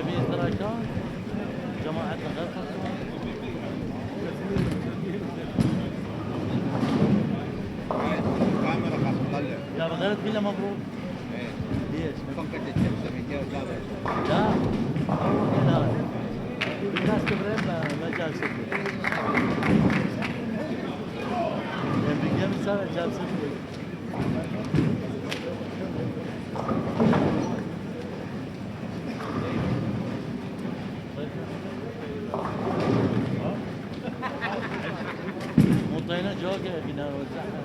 Speaker 4: جميع اشتراكات جماعتنا غير خصوصا.
Speaker 2: الكاميرا خلاص مطلع.
Speaker 4: يا بغيرت فيلا مبروك.
Speaker 2: ايه
Speaker 4: ليش؟
Speaker 2: فقط الشمس من جهة هذا.
Speaker 4: لا أول لا الناس كبرين ما جاب سكر. يعني بقيم السنة جاب سكر. مو طينا جوكة قلنا وزعنا.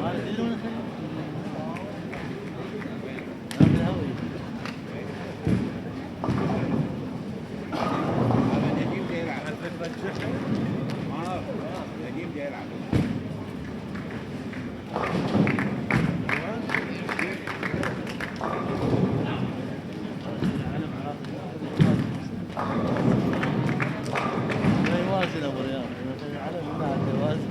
Speaker 4: هذا تدرون بالهوي.
Speaker 2: هذا نجيب جاي يلعب. نجيب جاي يلعب.
Speaker 4: يوازن ابو رياض العلم ما يوازن.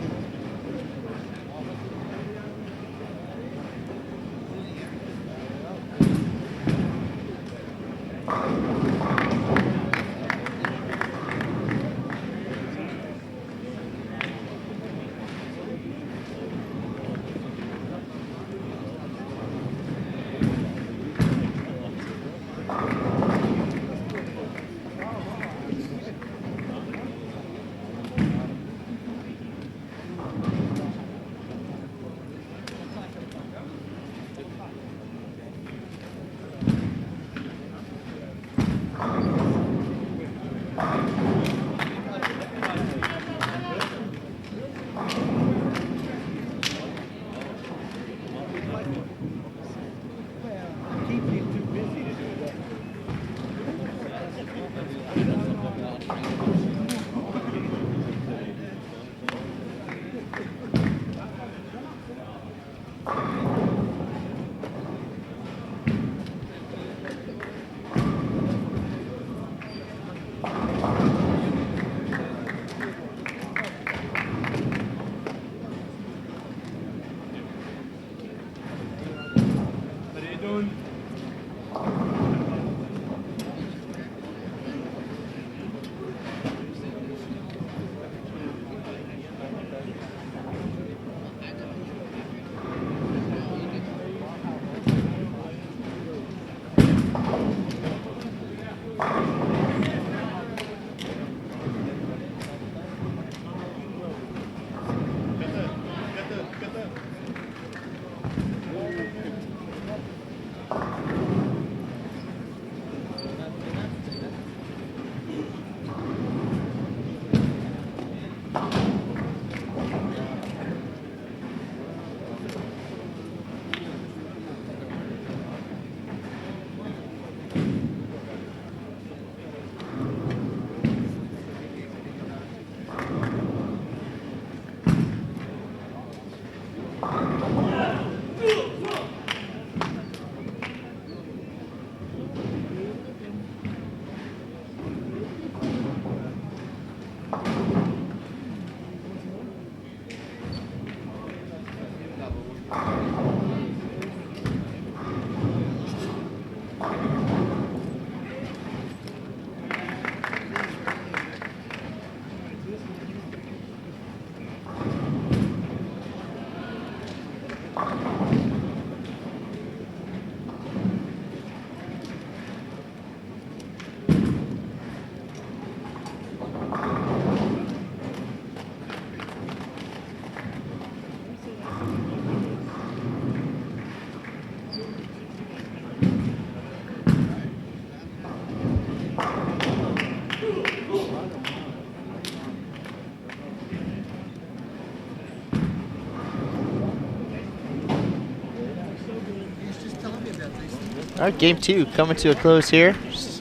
Speaker 1: All right, game two coming to a close here.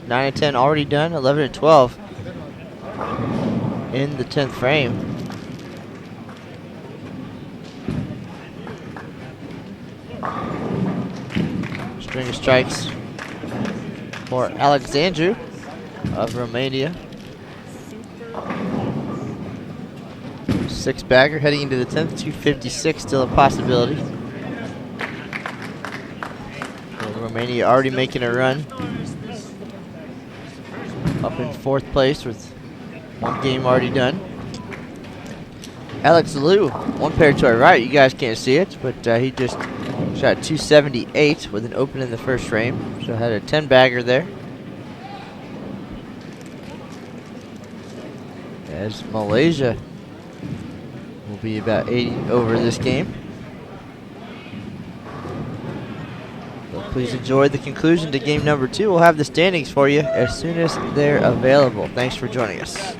Speaker 1: 9 and 10 already done. 11 and 12 in the 10th frame. String of strikes for Alexandru of Romania. Six bagger heading into the 10th. 256 still a possibility. Romania already making a run. Up in 4th place with 1 game already done. Alex Liu, 1 pair to our right. You guys can't see it, but he just shot 278 with an open in the first frame. So had a 10-bagger there. As Malaysia will be about 80 over this game. So please enjoy the conclusion to game number 2. We'll have the standings for you as soon as they're available. Thanks for joining us.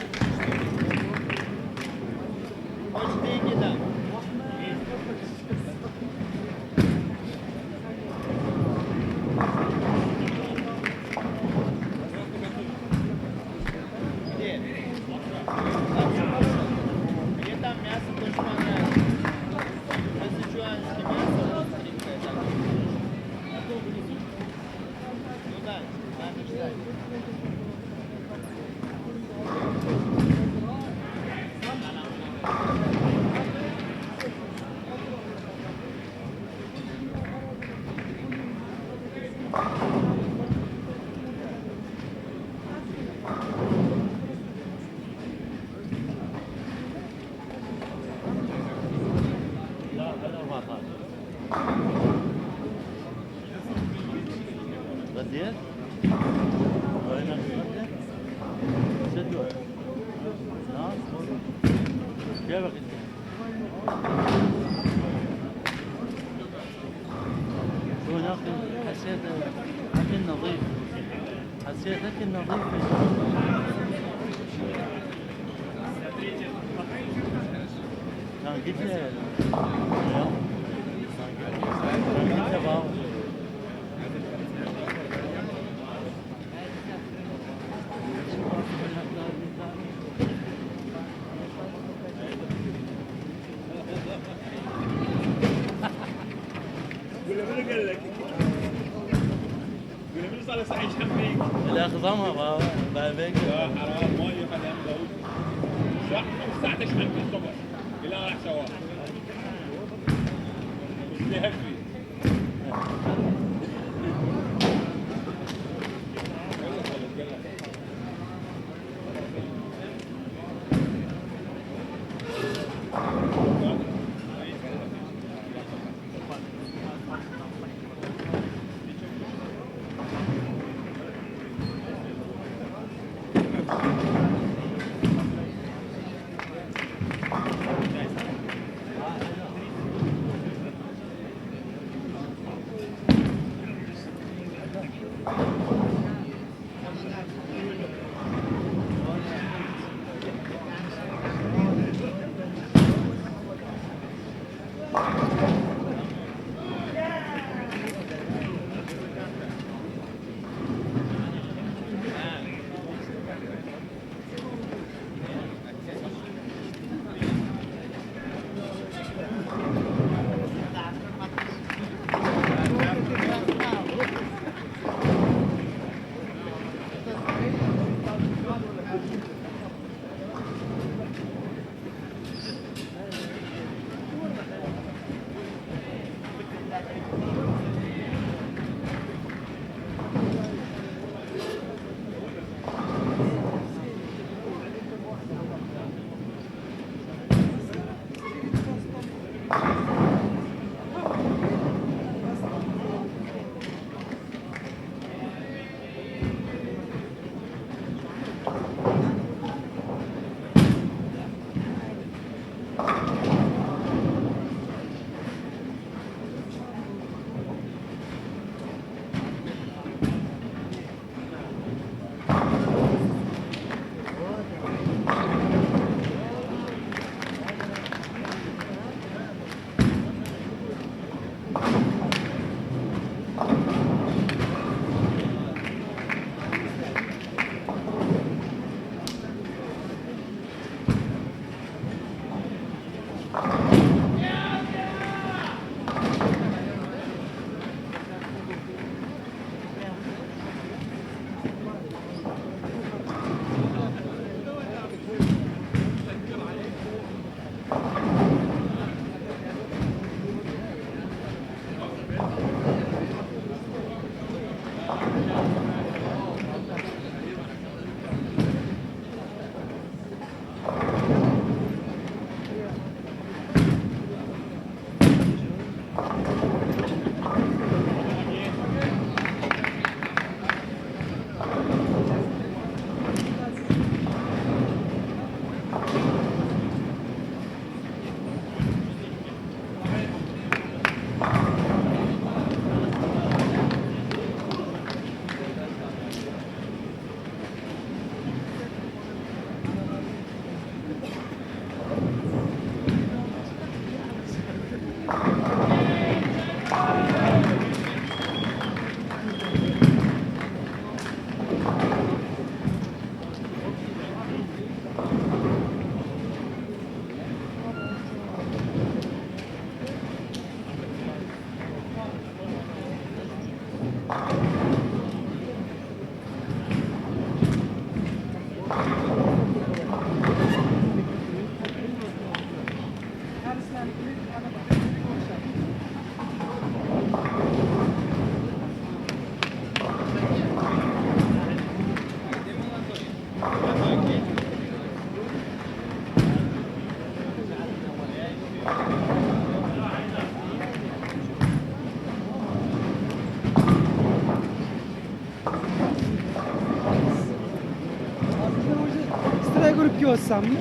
Speaker 4: غدير؟ وين غدير؟ سدوا. نعم. كيف غدير؟ شو هناك حسيت أكل نظيف. حسيت أكل نظيف. كان قلت له اليوم كان قلت له باو. لا خضمها بابيك
Speaker 2: حرام ميه خليها مزود صح ساعتك من الصبح لا راح سوا مش هفي
Speaker 5: Sıraya grup olsam mı?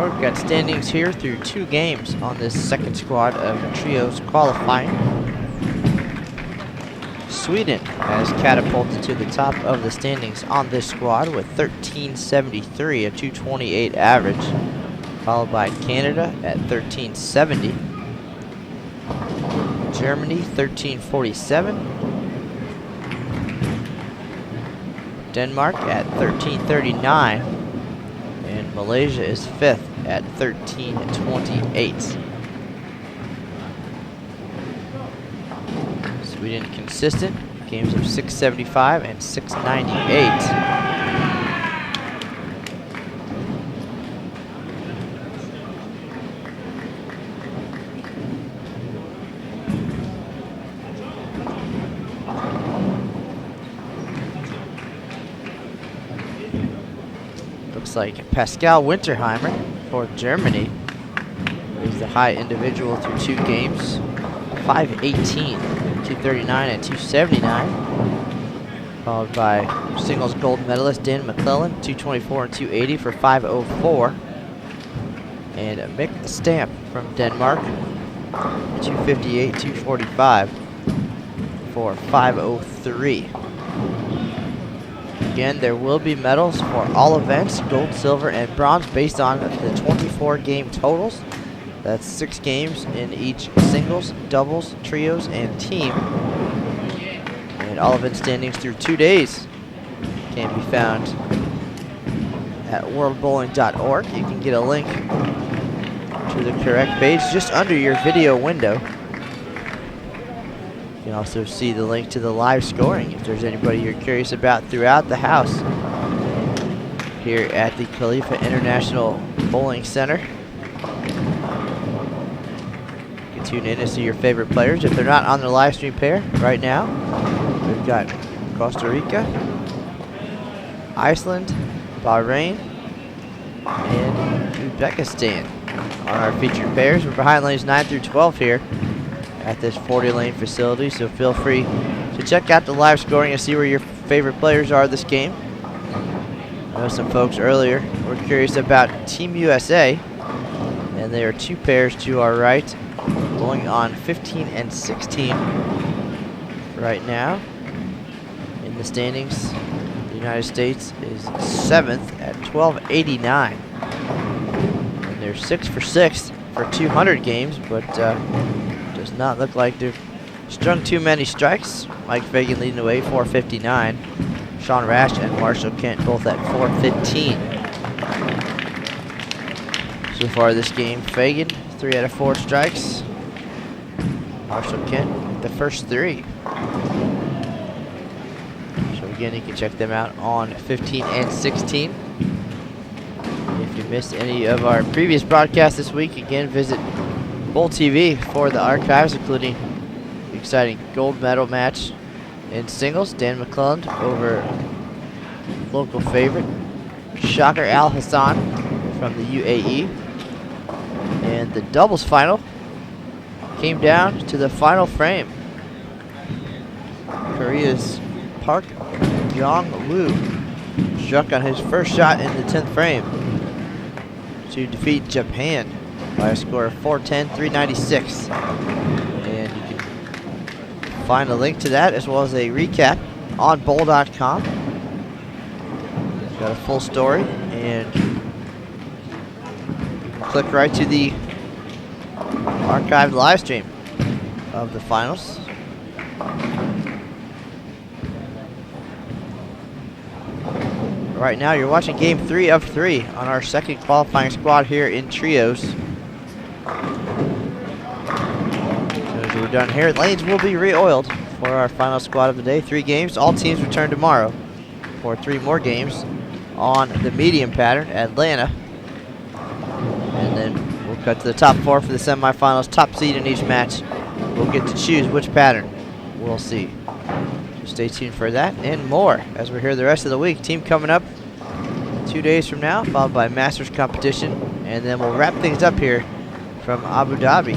Speaker 1: We've got standings here through 2 games on this second squad of trios qualifying. Sweden has catapulted to the top of the standings on this squad with 1373, a 228 average, followed by Canada at 1370, Germany 1347, Denmark at 1339, and Malaysia is 5th at 1328. Sweden consistent, games of 675 and 698. Looks like Pascal Winterheimer for Germany is the high individual through 2 games. 518, 239, and 279. Followed by singles gold medalist Dan McClellan, 224 and 280 for 504. And Mick Stamp from Denmark, 258, 245 for 503. Again, there will be medals for all events, gold, silver, and bronze, based on the 24 game totals. That's 6 games in each singles, doubles, trios, and team. And all event standings through 2 days can be found at worldbowling.org. You can get a link to the correct page just under your video window. You can also see the link to the live scoring if there's anybody you're curious about throughout the house here at the Khalifa International Bowling Center. You can tune in to see your favorite players if they're not on the live stream pair right now. We've got Costa Rica, Iceland, Bahrain, and Uzbekistan on our featured pairs. We're behind lanes 9 through 12 here at this 40-lane facility, so feel free to check out the live scoring and see where your favorite players are this game. I know some folks earlier were curious about Team USA, and there are 2 pairs to our right, going on 15 and 16 right now in the standings. The United States is 7th at 1289, and they're 6 for 6 for 200 games, but does not look like they've strung too many strikes. Mike Fagan leading the way, 459. Sean Rash and Marshall Kent both at 415. So far this game, Fagan 3 out of 4 strikes. Marshall Kent the first 3. So again, you can check them out on 15 and 16. If you missed any of our previous broadcasts this week, again, visit Bowl TV for the archives, including the exciting gold medal match in singles. Dan McClelland over local favorite Shakir Al Hassan from the UAE. And the doubles final came down to the final frame. Korea's Park Jong-woo struck on his first shot in the 10th frame to defeat Japan by a score of 410-396. And you can find a link to that as well as a recap on bowl.com. Got a full story, and you can click right to the archived live stream of the finals. Right now you're watching game 3 of 3 on our second qualifying squad here in trios. As we're done here, lanes will be re-oiled for our final squad of the day. 3 games, all teams return tomorrow for 3 more games on the medium pattern, Atlanta. And then we'll cut to the top 4 for the semifinals. Top seed in each match will get to choose which pattern we'll see. So stay tuned for that and more as we're here the rest of the week. Team coming up 2 days from now, followed by Masters competition, and then we'll wrap things up here from Abu Dhabi.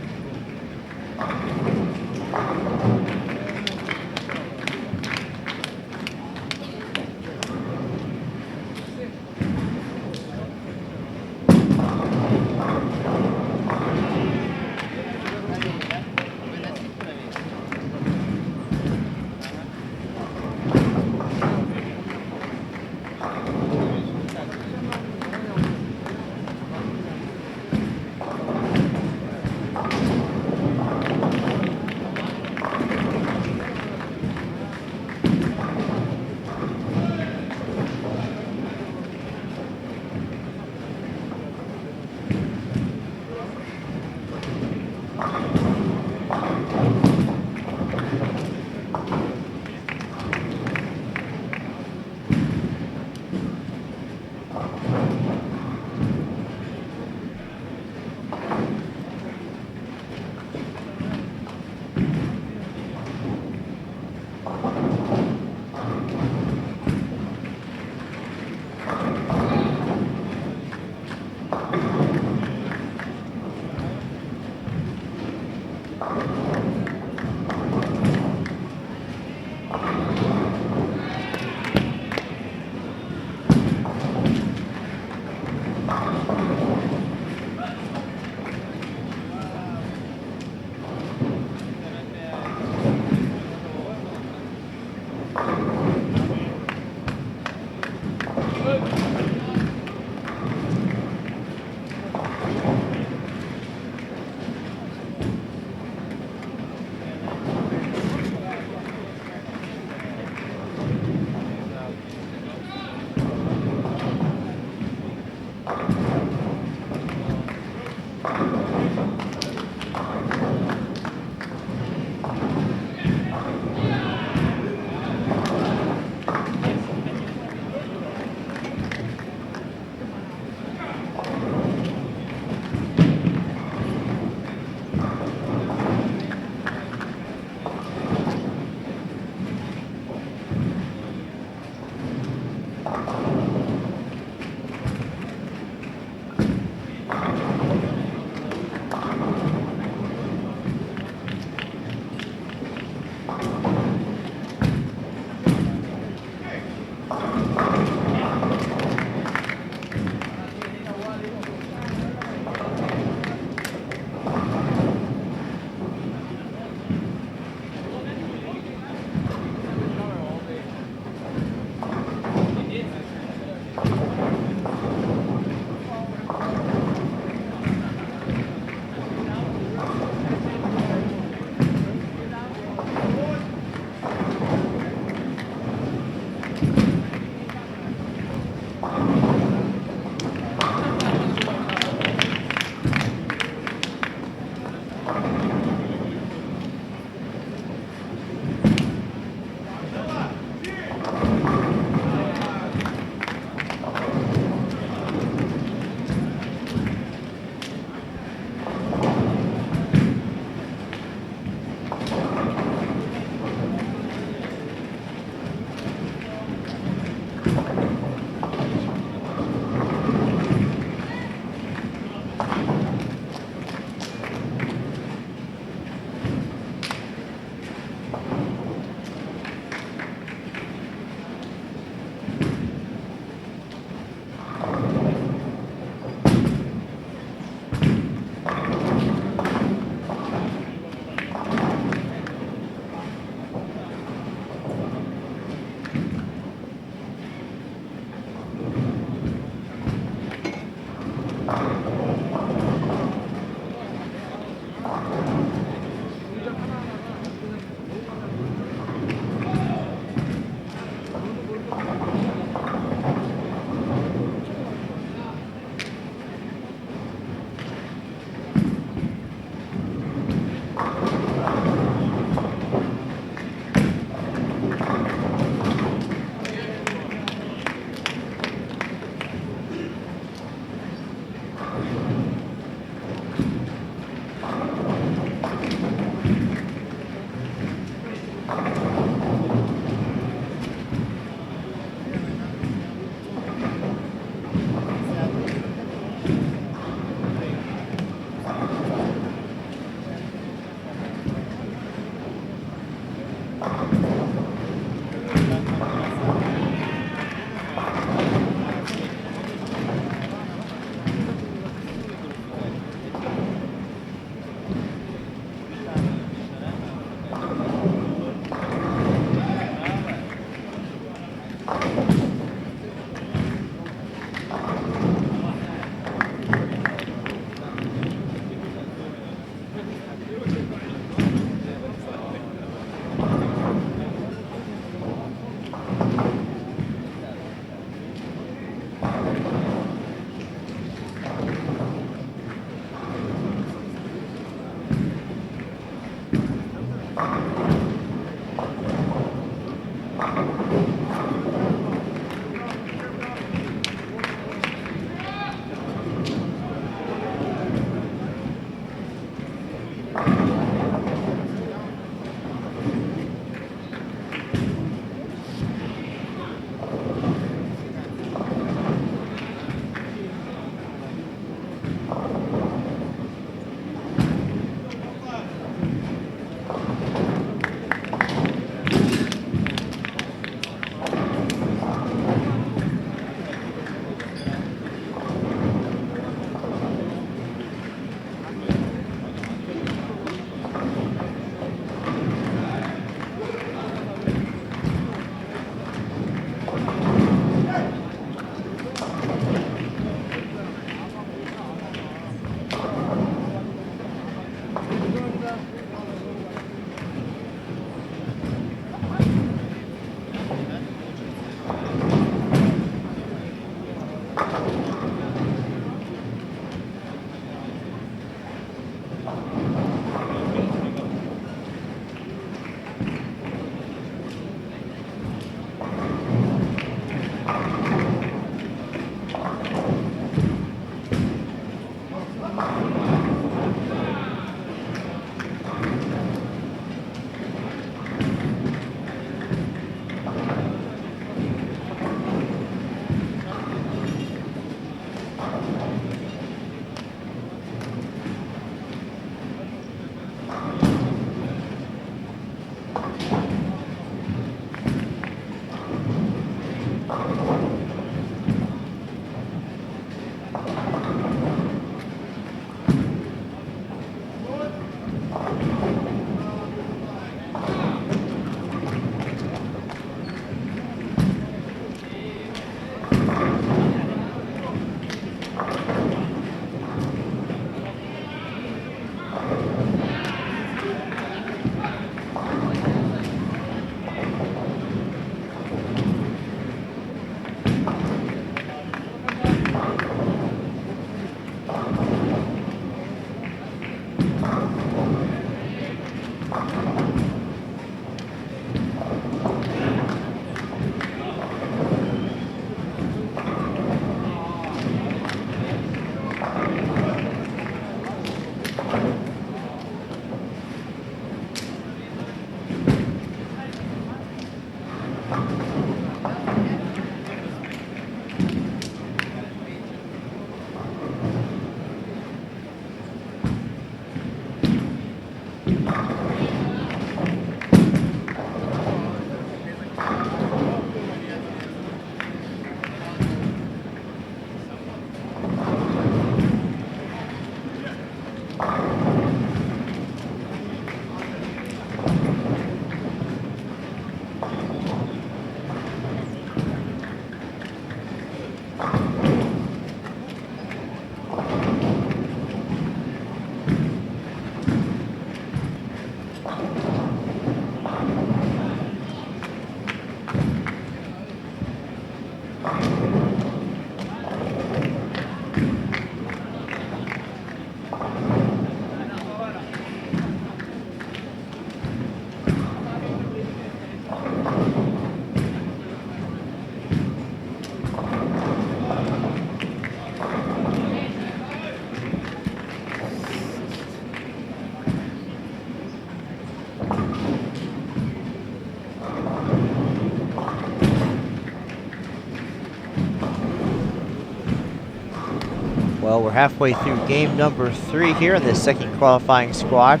Speaker 1: Well, we're halfway through game number 3 here in the second qualifying squad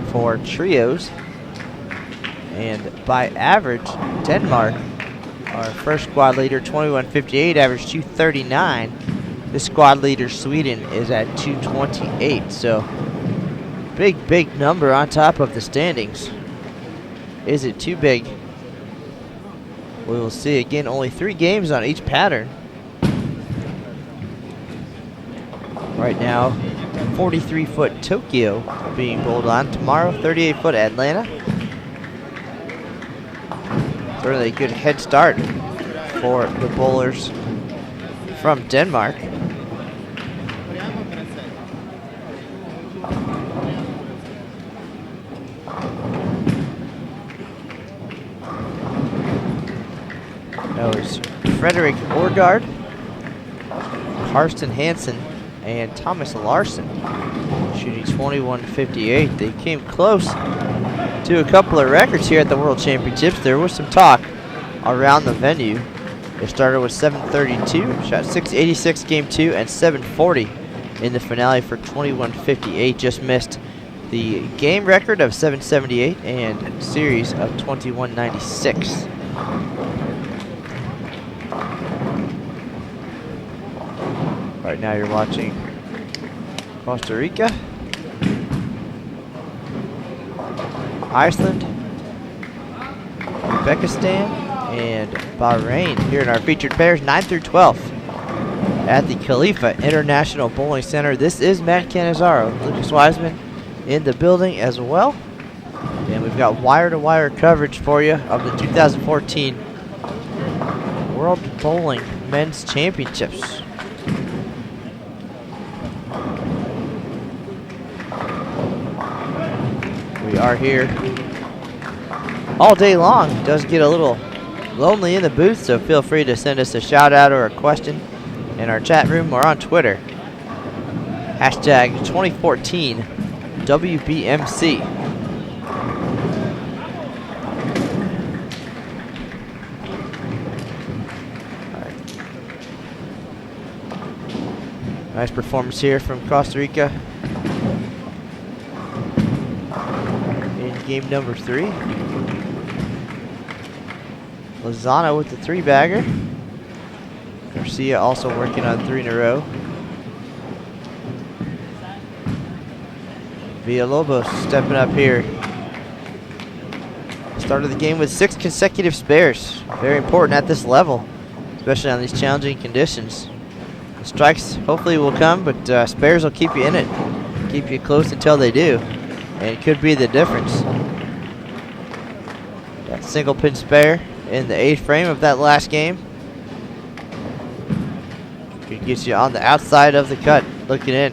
Speaker 1: for trios. And by average, Denmark, our first squad leader, 21.58, average 239. This squad leader, Sweden, is at 228. So, big number on top of the standings. Is it too big? We will see. Again, only 3 games on each pattern. Right now, 43-foot Tokyo being bowled on. Tomorrow, 38-foot Atlanta. Certainly a good head start for the bowlers from Denmark. That was Frederick Orgaard, Karsten Hansen, and Thomas Larson shooting 21.58. They came close to a couple of records here at the World Championships. There was some talk around the venue. They started with 732, shot 686 game 2, and 740 in the finale for 21.58. Just missed the game record of 778 and series of 21.96. Right now you're watching Costa Rica, Iceland, Uzbekistan, and Bahrain here in our featured pairs, 9 through 12 at the Khalifa International Bowling Center. This is Matt Cannizzaro, Lucas Wiseman in the building as well. And we've got wire-to-wire coverage for you of the 2014 World Bowling Men's Championships. We are here all day long. It does get a little lonely in the booth, so feel free to send us a shout out or a question in our chat room or on Twitter. Hashtag 2014 WBMC. Nice performance here from Costa Rica in game number 3. Lozano with the 3-bagger. Garcia also working on 3 in a row. Villalobos stepping up here. Started the game with 6 consecutive spares. Very important at this level, especially on these challenging conditions. The strikes hopefully will come, but spares will keep you in it, keep you close until they do, and it could be the difference. That single pin spare in the 8th frame of that last game could get you on the outside of the cut looking in.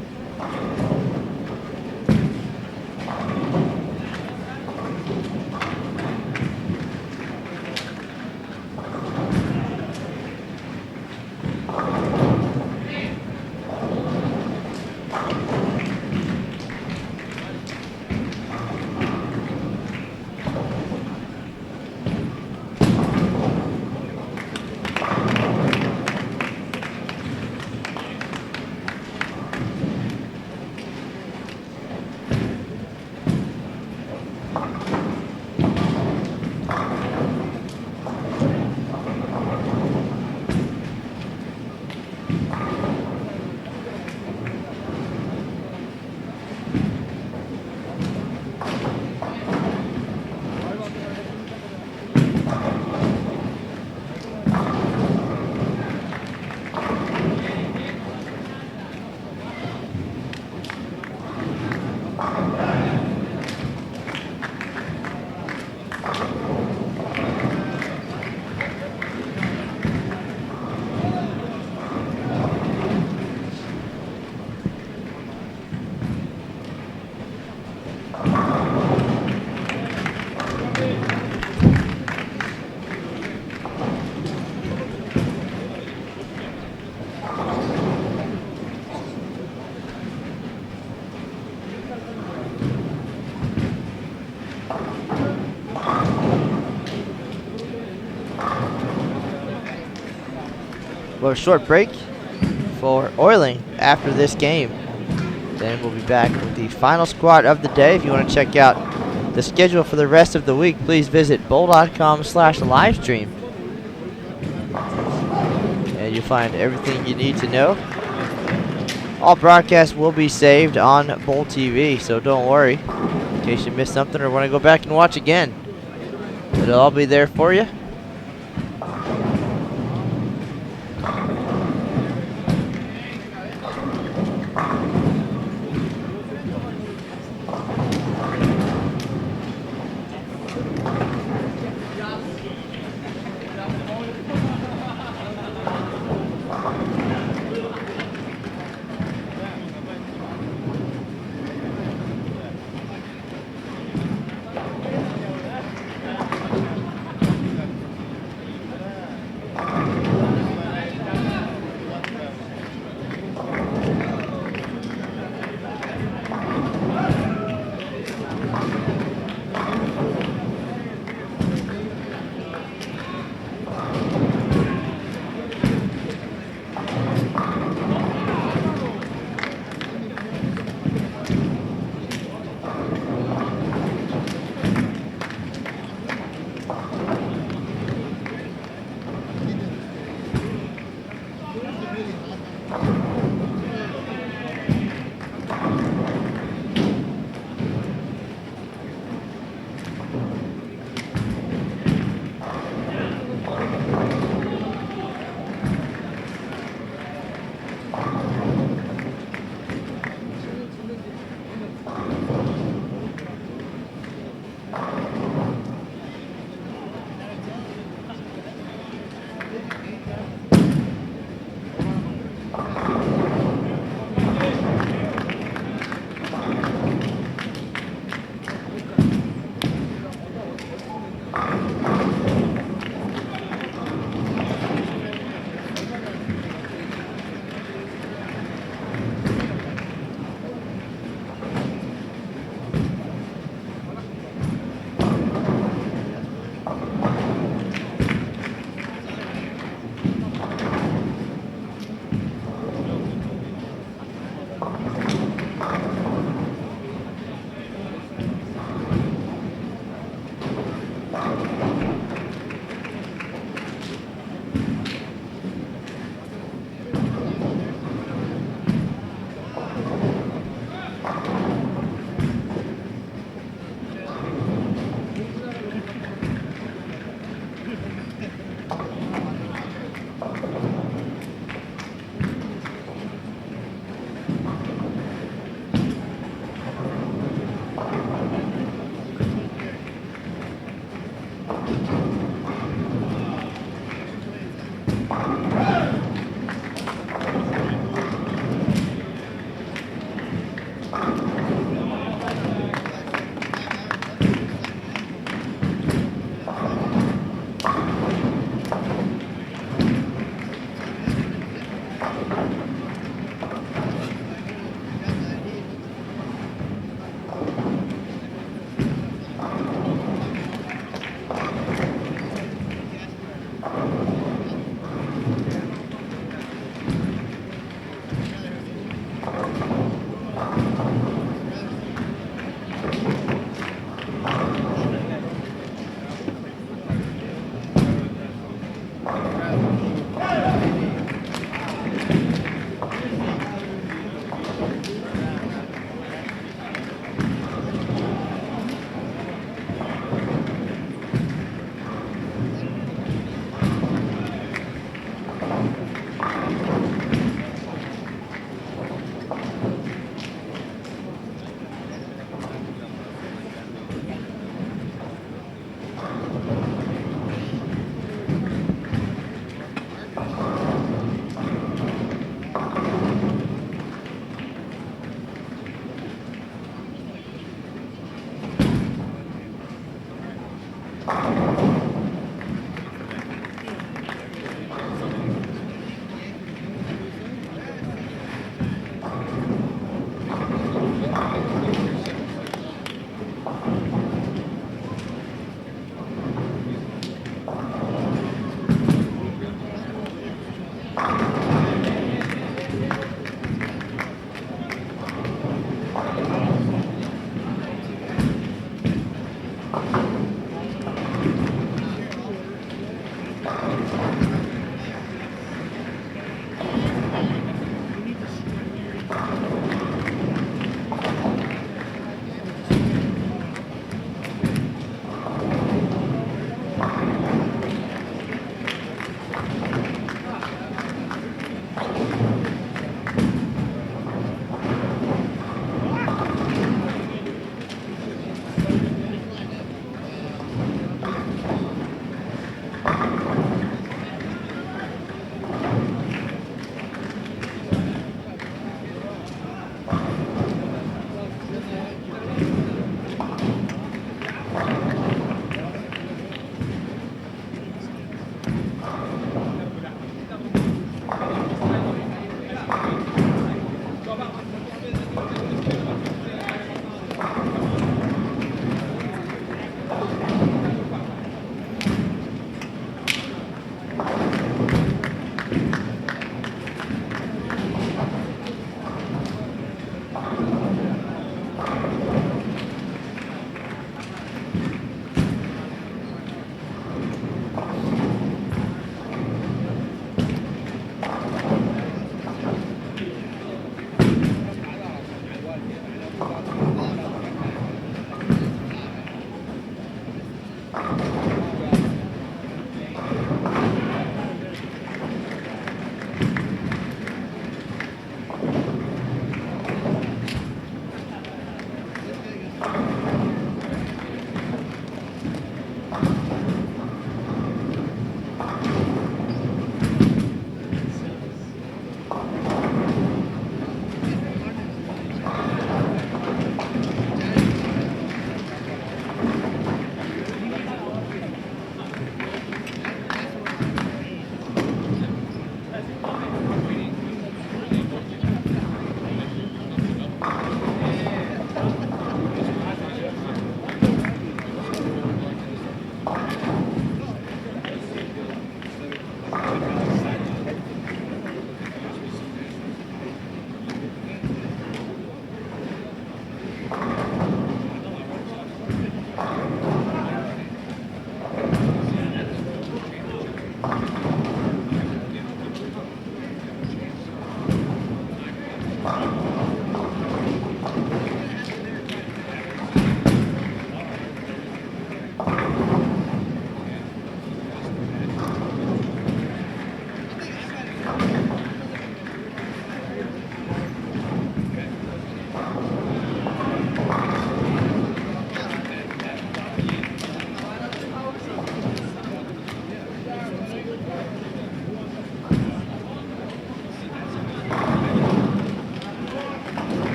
Speaker 1: Well, a short break for oiling after this game. Then we'll be back with the final squad of the day. If you want to check out the schedule for the rest of the week, please visit bowl.com/livestream. And you'll find everything you need to know. All broadcasts will be saved on Bowl TV, so don't worry in case you missed something or want to go back and watch again. It'll all be there for you.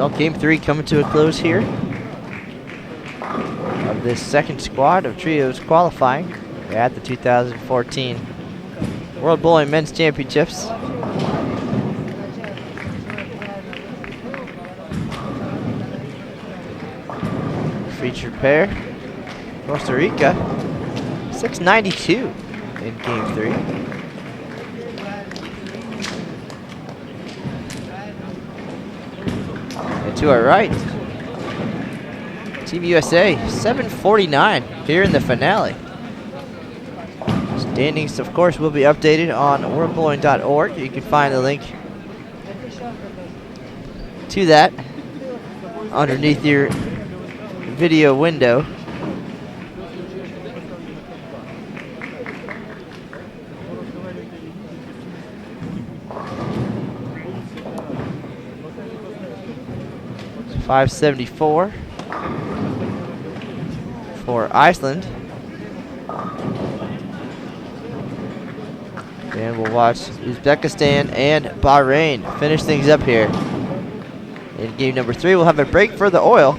Speaker 1: Well, game 3 coming to a close here of this second squad of trios qualifying at the 2014 World Bowling Men's Championships. Featured pair, Costa Rica, 692 in game 3. And to our right, Team USA, 749 here in the finale. Standings, of course, will be updated on worldbowling.org. You can find the link to that underneath your video window. It's 574 for Iceland. And we'll watch Uzbekistan and Bahrain finish things up here. In game number 3, we'll have a break for the oil.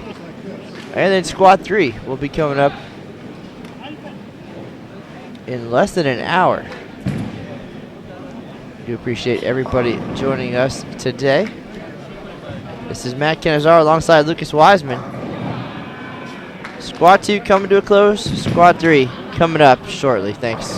Speaker 1: And then squad 3 will be coming up in less than an hour. I do appreciate everybody joining us today. This is Matt Canizaro alongside Lucas Wiseman. Squad 2 coming to a close. Squad 3 coming up shortly. Thanks.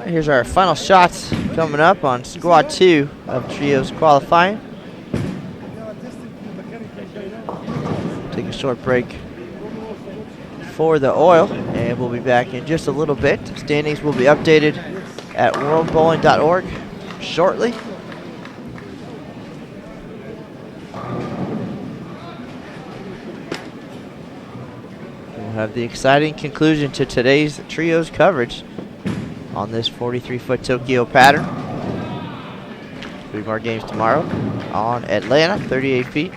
Speaker 1: Here's our final shots coming up on Squad 2 of Trios qualifying. Take a short break for the oil, and we'll be back in just a little bit. Standings will be updated at worldbowling.org shortly. We'll have the exciting conclusion to today's Trios coverage on this 43-foot Tokyo pattern. 3 more games tomorrow on Atlanta, 38 feet.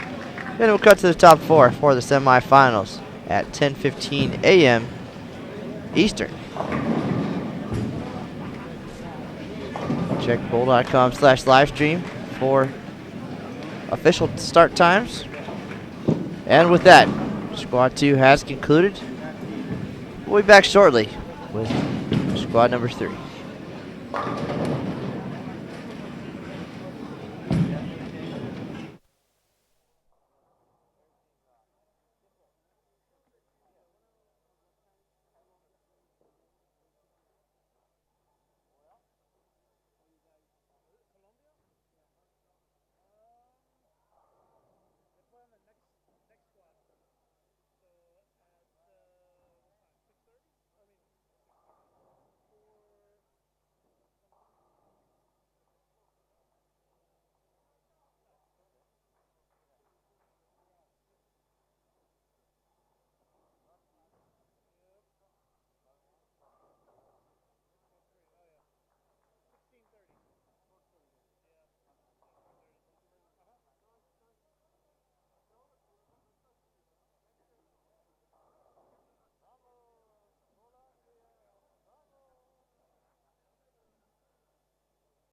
Speaker 1: Then we'll cut to the top 4 for the semifinals at 10:15 a.m. Eastern. Check bowl.com/livestream for official start times. And with that, Squad 2 has concluded. We'll be back shortly with Squad number 3.